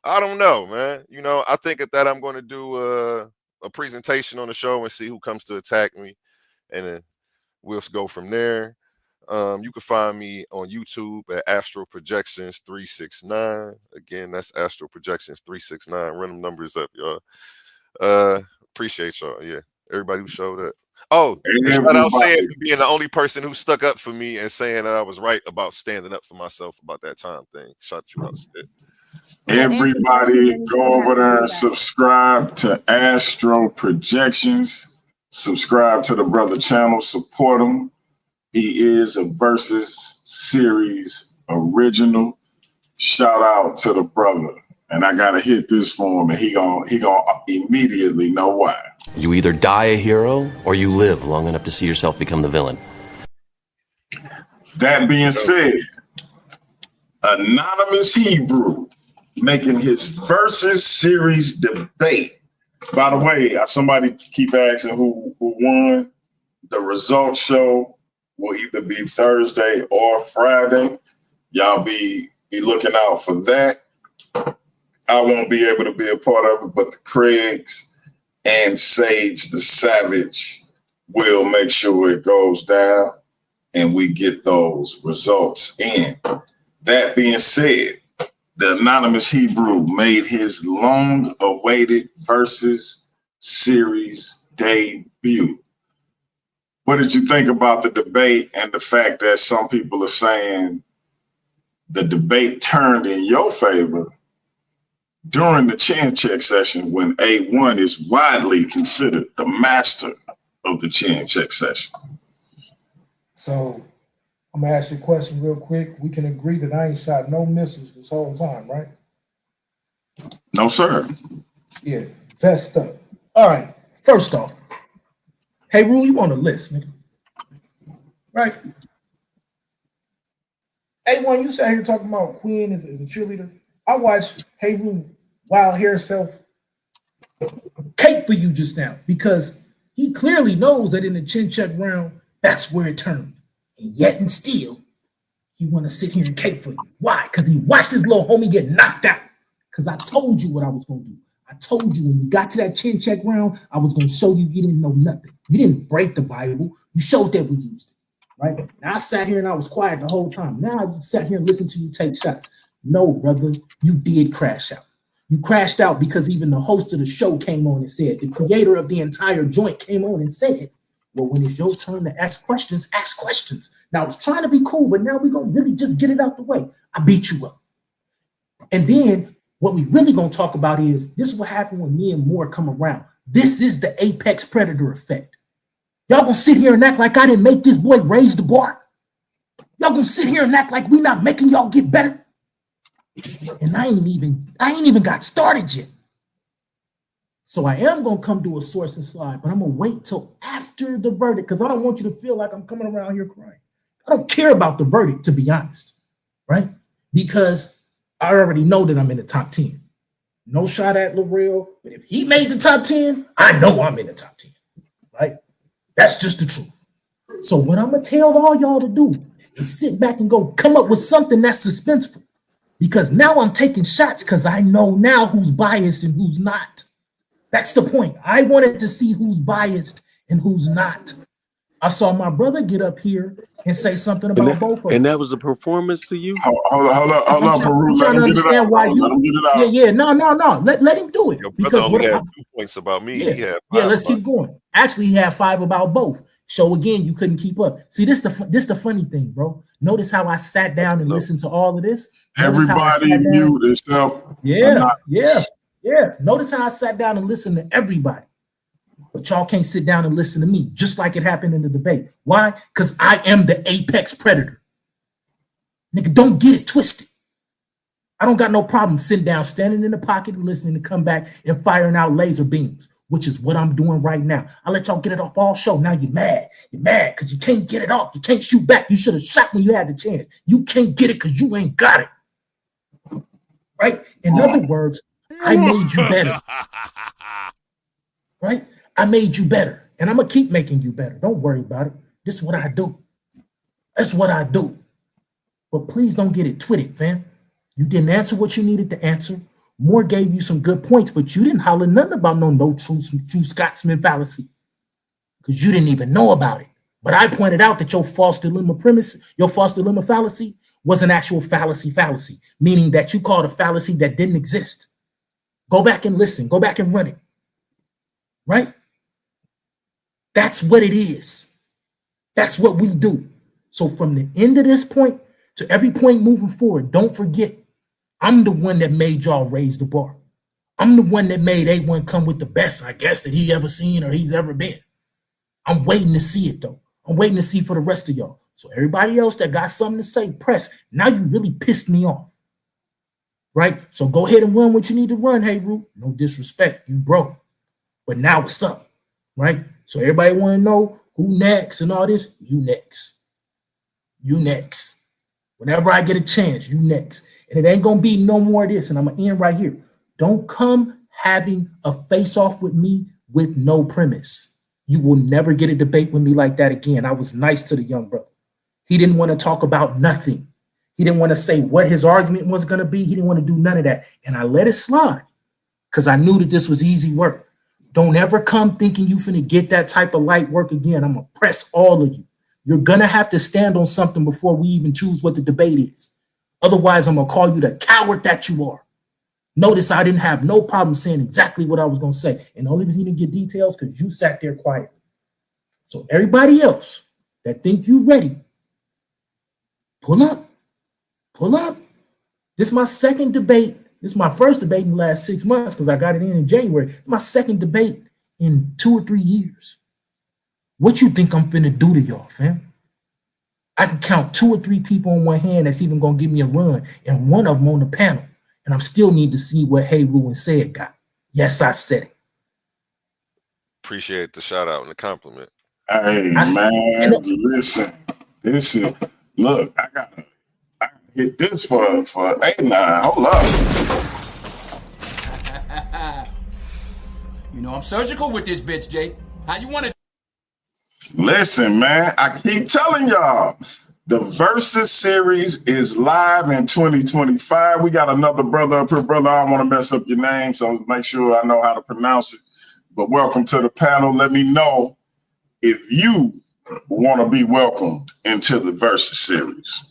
F: I don't know, man. You know, I think that I'm going to do a presentation on the show and see who comes to attack me, and then we'll go from there. You can find me on YouTube at Astro Projections 369. Again, that's Astro Projections 369. Run them numbers up, y'all. Appreciate y'all. Yeah, everybody who showed up. Oh, shout out Sam for being the only person who stuck up for me and saying that I was right about standing up for myself about that time thing. Shout you out, Sid.
E: Everybody go over there and subscribe to Astro Projections. Subscribe to the brother channel, support him. He is a Versus Series original. Shout out to the brother. And I gotta hit this for him, and he gonna immediately know why.
Q: You either die a hero or you live long enough to see yourself become the villain.
E: That being said, Anonymous Hebrew making his Versus Series debate. By the way, somebody keep asking who won. The results show will either be Thursday or Friday. Y'all be looking out for that. I won't be able to be a part of it, but the Craigs and Sage the Savage will make sure it goes down and we get those results in. That being said, the Anonymous Hebrew made his long-awaited Versus Series debut. What did you think about the debate and the fact that some people are saying the debate turned in your favor during the chin check session when AOne is widely considered the master of the chin check session?
I: So I'm gonna ask you a question real quick. We can agree that I ain't shot no missiles this whole time, right?
E: No, sir.
I: Yeah, vest up. All right, first off, hey, Rule, you on the list, nigga. Right? AOne, you sat here talking about Queen as a cheerleader. I watched Hey Rule Wild Hair Self cape for you just now because he clearly knows that in the chin check round, that's where it turned. And yet and still, he want to sit here and cape for you. Why? Because he watched his little homie get knocked out. Because I told you what I was going to do. I told you when we got to that chin check round, I was going to show you didn't know nothing. You didn't break the Bible. You showed that we used it. Right? Now I sat here and I was quiet the whole time. Now I just sat here and listened to you take shots. No, brother, you did crash out. You crashed out because even the host of the show came on and said, the creator of the entire joint came on and said, well, when it's your turn to ask questions, ask questions. Now, I was trying to be cool, but now we're going to really just get it out the way. I beat you up. And then what we really going to talk about is this is what happened when me and Moore come around. This is the apex predator effect. Y'all going to sit here and act like I didn't make this boy raise the bar? Y'all going to sit here and act like we not making y'all get better? And I ain't even got started yet. So I am going to come do a source and slide, but I'm going to wait till after the verdict because I don't want you to feel like I'm coming around here crying. I don't care about the verdict, to be honest, right? Because I already know that I'm in the top 10. No shot at L'Oreal, but if he made the top 10, I know I'm in the top 10, right? That's just the truth. So what I'm going to tell all y'all to do is sit back and go come up with something that's suspenseful because now I'm taking shots because I know now who's biased and who's not. That's the point. I wanted to see who's biased and who's not. I saw my brother get up here and say something about both of them.
J: And that was a performance to you?
E: Hold up, Peru.
I: I'm trying to understand why you. Yeah, no. Let him do it.
F: Your brother only had 2 points about me.
I: Yeah, let's keep going. Actually, he had 5 about both. So again, you couldn't keep up. See, this the funny thing, bro. Notice how I sat down and listened to all of this.
E: Everybody knew this stuff.
I: Yeah. Notice how I sat down and listened to everybody. But y'all can't sit down and listen to me, just like it happened in the debate. Why? Because I am the apex predator. Nigga, don't get it twisted. I don't got no problem sitting down, standing in the pocket and listening to come back and firing out laser beams, which is what I'm doing right now. I let y'all get it off all show. Now you're mad. You're mad because you can't get it off. You can't shoot back. You should have shot when you had the chance. You can't get it because you ain't got it. Right? In other words, I made you better. Right? I made you better. And I'm going to keep making you better. Don't worry about it. This is what I do. That's what I do. But please don't get it twisted, fam. You didn't answer what you needed to answer. Moore gave you some good points, but you didn't holler nothing about no true Scotsman fallacy because you didn't even know about it. But I pointed out that your false dilemma premise, your false dilemma fallacy was an actual fallacy, meaning that you called a fallacy that didn't exist. Go back and listen. Go back and run it. Right? That's what it is. That's what we do. So from the end of this point to every point moving forward, don't forget, I'm the one that made y'all raise the bar. I'm the one that made AOne come with the best, I guess, that he ever seen or he's ever been. I'm waiting to see it, though. I'm waiting to see for the rest of y'all. So everybody else that got something to say, press. Now you really pissed me off. Right? So go ahead and run what you need to run, hey, Root. No disrespect. You broke. But now what's up? Right? So everybody want to know who next and all this. You next. You next. Whenever I get a chance, you next. And it ain't going to be no more of this. And I'm going to end right here. Don't come having a face-off with me with no premise. You will never get a debate with me like that again. I was nice to the young brother. He didn't want to talk about nothing. He didn't want to say what his argument was going to be. He didn't want to do none of that. And I let it slide because I knew that this was easy work. Don't ever come thinking you finna get that type of light work again. I'm going to press all of you. You're going to have to stand on something before we even choose what the debate is. Otherwise, I'm going to call you the coward that you are. Notice I didn't have no problem saying exactly what I was going to say. And the only reason you didn't get details because you sat there quiet. So everybody else that think you ready, pull up. Pull up. This is my second debate. This is my first debate in the last 6 months because I got it in January. It's my second debate in 2 or 3 years. What you think I'm finna do to y'all, fam? I can count 2 or 3 people on one hand that's even gonna give me a run, and one of them on the panel. And I still need to see what Hey Ruin said got. Yes, I said it.
F: Appreciate the shout out and the compliment.
E: Hey man, listen. This is look, I gotta hit this for A9. Hold up.
P: You know I'm surgical with this bitch, Jake. How you want it?
E: Listen, man, I keep telling y'all, the Versus series is live in 2025. We got another brother up here. Brother, I don't want to mess up your name, so make sure I know how to pronounce it. But welcome to the panel. Let me know if you want to be welcomed into the Versus series.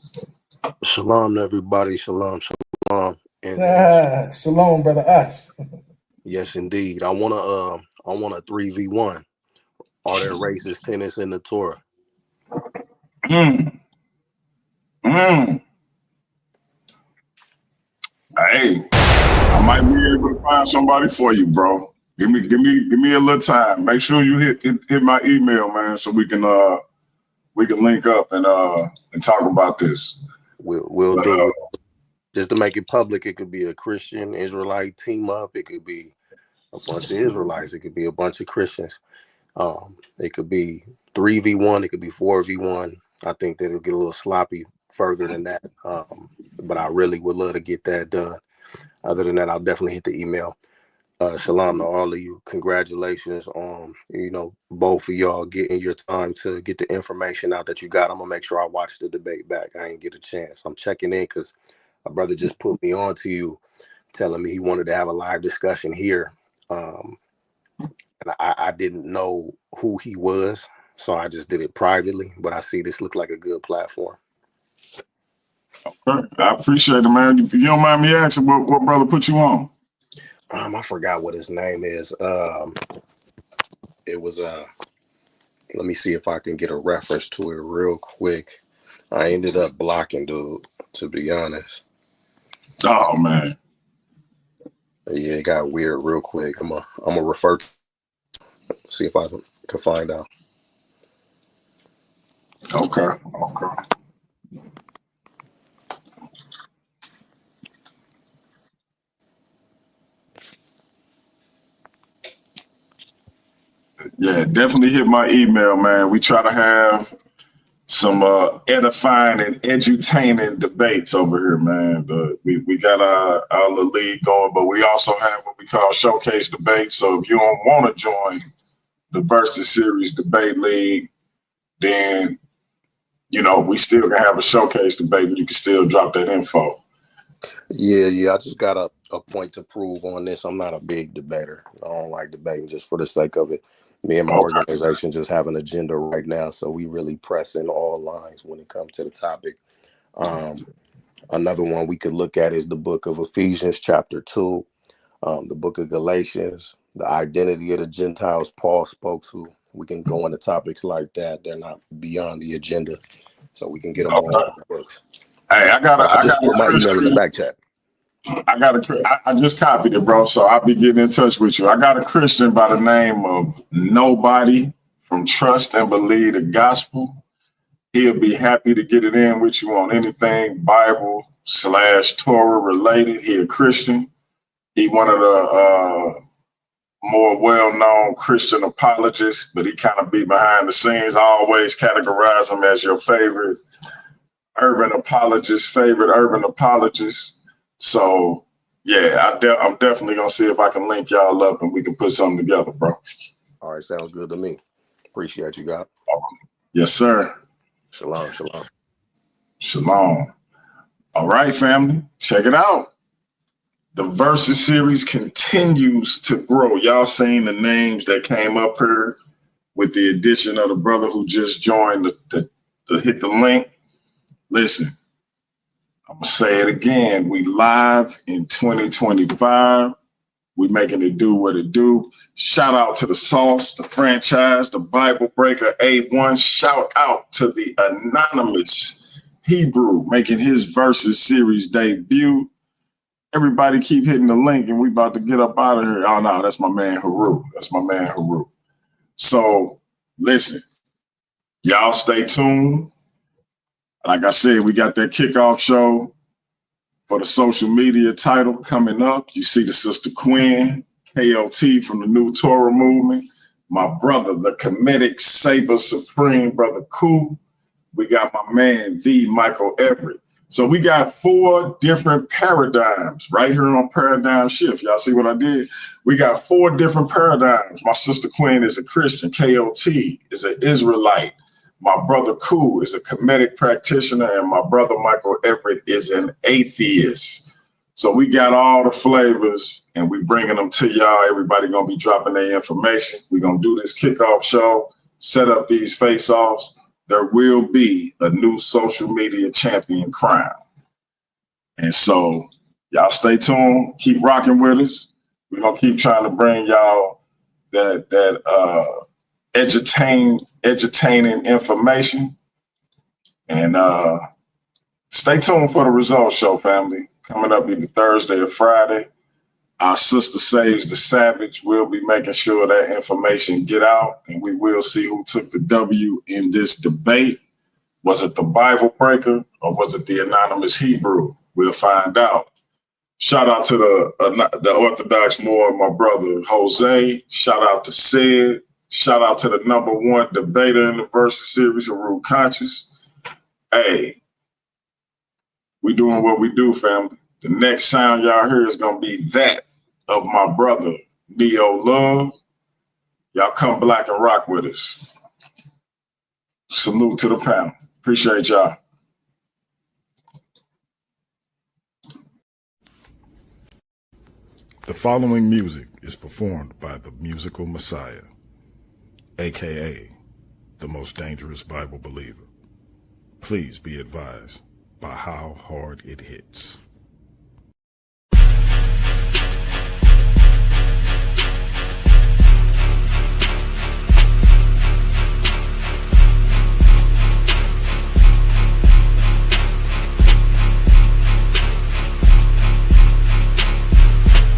R: Shalom, everybody. Shalom, shalom.
I: And shalom, brother Us.
R: Yes, indeed. I want a 3v1. Are there racist tenants in the Torah?
E: Hey, I might be able to find somebody for you, bro. Give me a little time. Make sure you hit my email, man, so we can link up and talk about this.
R: We'll do it. Just to make it public, it could be a Christian Israelite team up. It could be a bunch of Israelites. It could be a bunch of Christians. It could be 3v1. It could be 4v1. I think that it'll get a little sloppy further than that. But I really would love to get that done. Other than that, I'll definitely hit the email. Shalom to all of you. Congratulations on, both of y'all getting your time to get the information out that you got. I'm going to make sure I watch the debate back. I ain't get a chance. I'm checking in because my brother just put me on to you, telling me he wanted to have a live discussion here. And I didn't know who he was, so I just did it privately. But I see this looked like a good platform.
E: Okay. I appreciate it, man. If you don't mind me asking, what brother put you on?
R: I forgot what his name is. It was let me see if I can get a reference to it real quick. I ended up blocking dude, to be honest.
E: Oh man.
R: Yeah, it got weird real quick. I'm gonna refer to See if I can find out.
E: Okay. Yeah, definitely hit my email, man. We try to have some edifying and edutaining debates over here, man. We got our little league going, but we also have what we call showcase debates. So if you don't want to join the Versus Series debate league, then we still can have a showcase debate, and you can still drop that info.
R: Yeah. I just got a point to prove on this. I'm not a big debater. I don't like debating just for the sake of it. Me and my organization just have an agenda right now, so we really pressing all lines when it comes to the topic. Another one we could look at is the book of Ephesians, chapter 2, the book of Galatians, the identity of the Gentiles Paul spoke to. We can go into topics like that. They're not beyond the agenda, so we can get them all in the books.
E: Hey, I just
R: put my email in the back chat.
E: I just copied it, bro. So I'll be getting in touch with you. I got a Christian by the name of Nobody from Trust and Believe the Gospel. He'll be happy to get it in with you on anything Bible/Torah related. He a Christian. He one of the more well-known Christian apologists, but he kind of be behind the scenes. I always categorize him as your favorite urban apologist. So, yeah, I'm definitely going to see if I can link y'all up and we can put something together, bro.
R: All right, sounds good to me. Appreciate you, God.
E: Yes, sir. Shalom. All right, family, check it out. The Versus Series continues to grow. Y'all seen the names that came up here with the addition of the brother who just joined to hit the link. Listen. I'm going to say it again. We live in 2025. We making it do what it do. Shout out to the Sauce, the franchise, the Bible Breaker, AOne. Shout out to the anonymous Hebrew making his Versus Series debut. Everybody keep hitting the link and we about to get up out of here. Oh, no, that's my man, Haru. So, listen, y'all stay tuned. Like I said, we got that kickoff show for the social media title coming up. You see the sister Quinn, KOT from the New Torah Movement, my brother, the Comedic Saber Supreme, Brother Koo. We got my man, the Michael Everett. So we got 4 different paradigms right here on Paradigm Shift. Y'all see what I did? We got 4 different paradigms. My sister Quinn is a Christian. KOT is an Israelite. My brother Koo is a comedic practitioner, and my brother Michael Everett is an atheist. So we got all the flavors, and we bringing them to y'all. Everybody gonna be dropping their information. We're gonna do this kickoff show, set up these face-offs. There will be a new social media champion crown. And so y'all stay tuned, keep rocking with us. We're gonna keep trying to bring y'all that edutaining information. And stay tuned for the results show, family. Coming up either Thursday or Friday. Our sister Sage the Savage will be making sure that information get out, and we will see who took the W in this debate. Was it the Bible Breaker or was it the anonymous Hebrew? We'll find out. Shout out to the Orthodox Moor, my brother Jose. Shout out to Sid. Shout out to the #1 debater in the Versus Series, Haru Conscious. Hey, we doing what we do, family. The next sound y'all hear is going to be that of my brother, Neo Love. Y'all come black and rock with us. Salute to the panel. Appreciate y'all.
S: The following music is performed by the Musical Messiah, a.k.a. the most dangerous Bible believer. Please be advised by how hard it hits.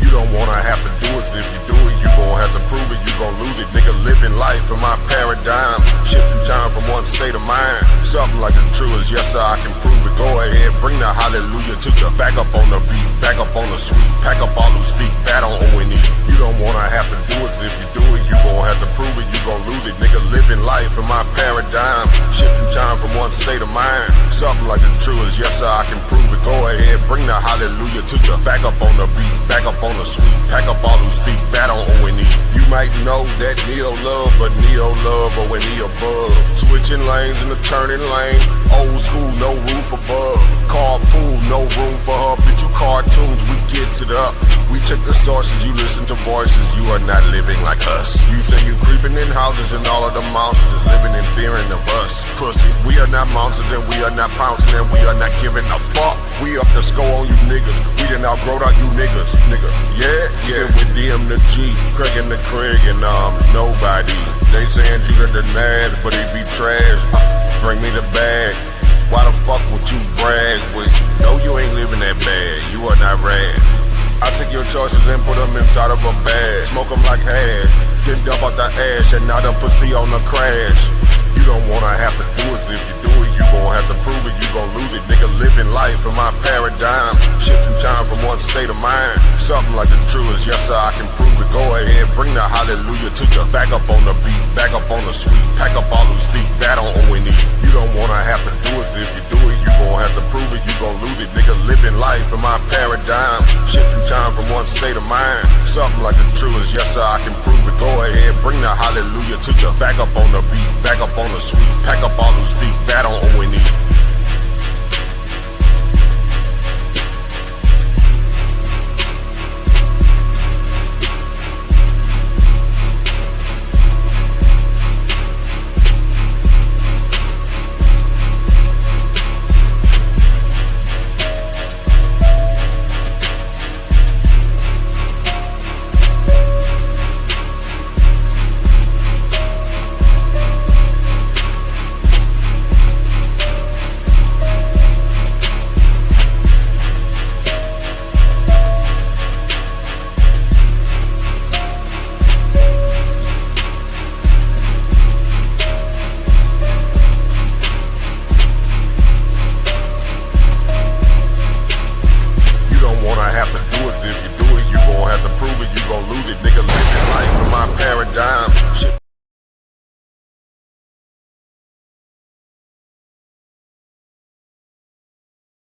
C: You don't wanna have to do it, 'cause if you do it, you gon' have to prove it, you gon' lose it, nigga. state of mind. Something like the truest, yes sir, I can prove it. Go ahead, bring the hallelujah to the back up on the beat, back up on the sweet, pack up all who speak bad on AOne. You don't wanna have to do it, 'cause if you do it, you gon' have to prove it, you gon' lose it. Nigga, living life in my paradigm, shifting time from one state of mind. Something like the truest, yes sir, I can prove it. Go ahead, bring the hallelujah to the back up on the beat, back up on the sweet, pack up all who speak bad on AOne. You might know that Neo love, but Neo love AOne above. Switching lanes in the turning lane, old school, no roof above. Carpool, no room for her, bitch you cartoons, we gets it up. We check the sources, you listen to voices, you are not living like us. You say you creeping in houses and all of the monsters is living in fearing of us. Pussy, we are not monsters and we are not pouncing and we are not giving a fuck. We up the score on you niggas, we done outgrowed out you niggas, nigga. Yeah, with DM the G, Craig and the Craig and nobody. They saying Judah the Nad, but he be trash. Bring me the bag. Why the fuck would you brag with? No, you ain't living that bad. You are not rad. I take your choices and put them inside of a bag. Smoke them like hash, then dump out the ash and now the pussy on the crash. You don't wanna have to do it, 'cause if you do it, you gon' have to prove it, you gon' lose it. Nigga, living life in my paradigm, shifting time from one state of mind. Something like the truest, yes sir, I can prove it. Go ahead, bring the hallelujah to the back up on the beat, back up on the sweet, pack up all who speak bad on AOne. You don't wanna have to do it, 'cause if you do it, you gon' have to prove it, you gon' lose it. Nigga, living life in my paradigm, shifting time from one state of mind. Something like the truest, yes sir, I can prove it. Go ahead, bring the hallelujah to the back up on the beat, back up on the sweet, pack up all who speak bad on AOne.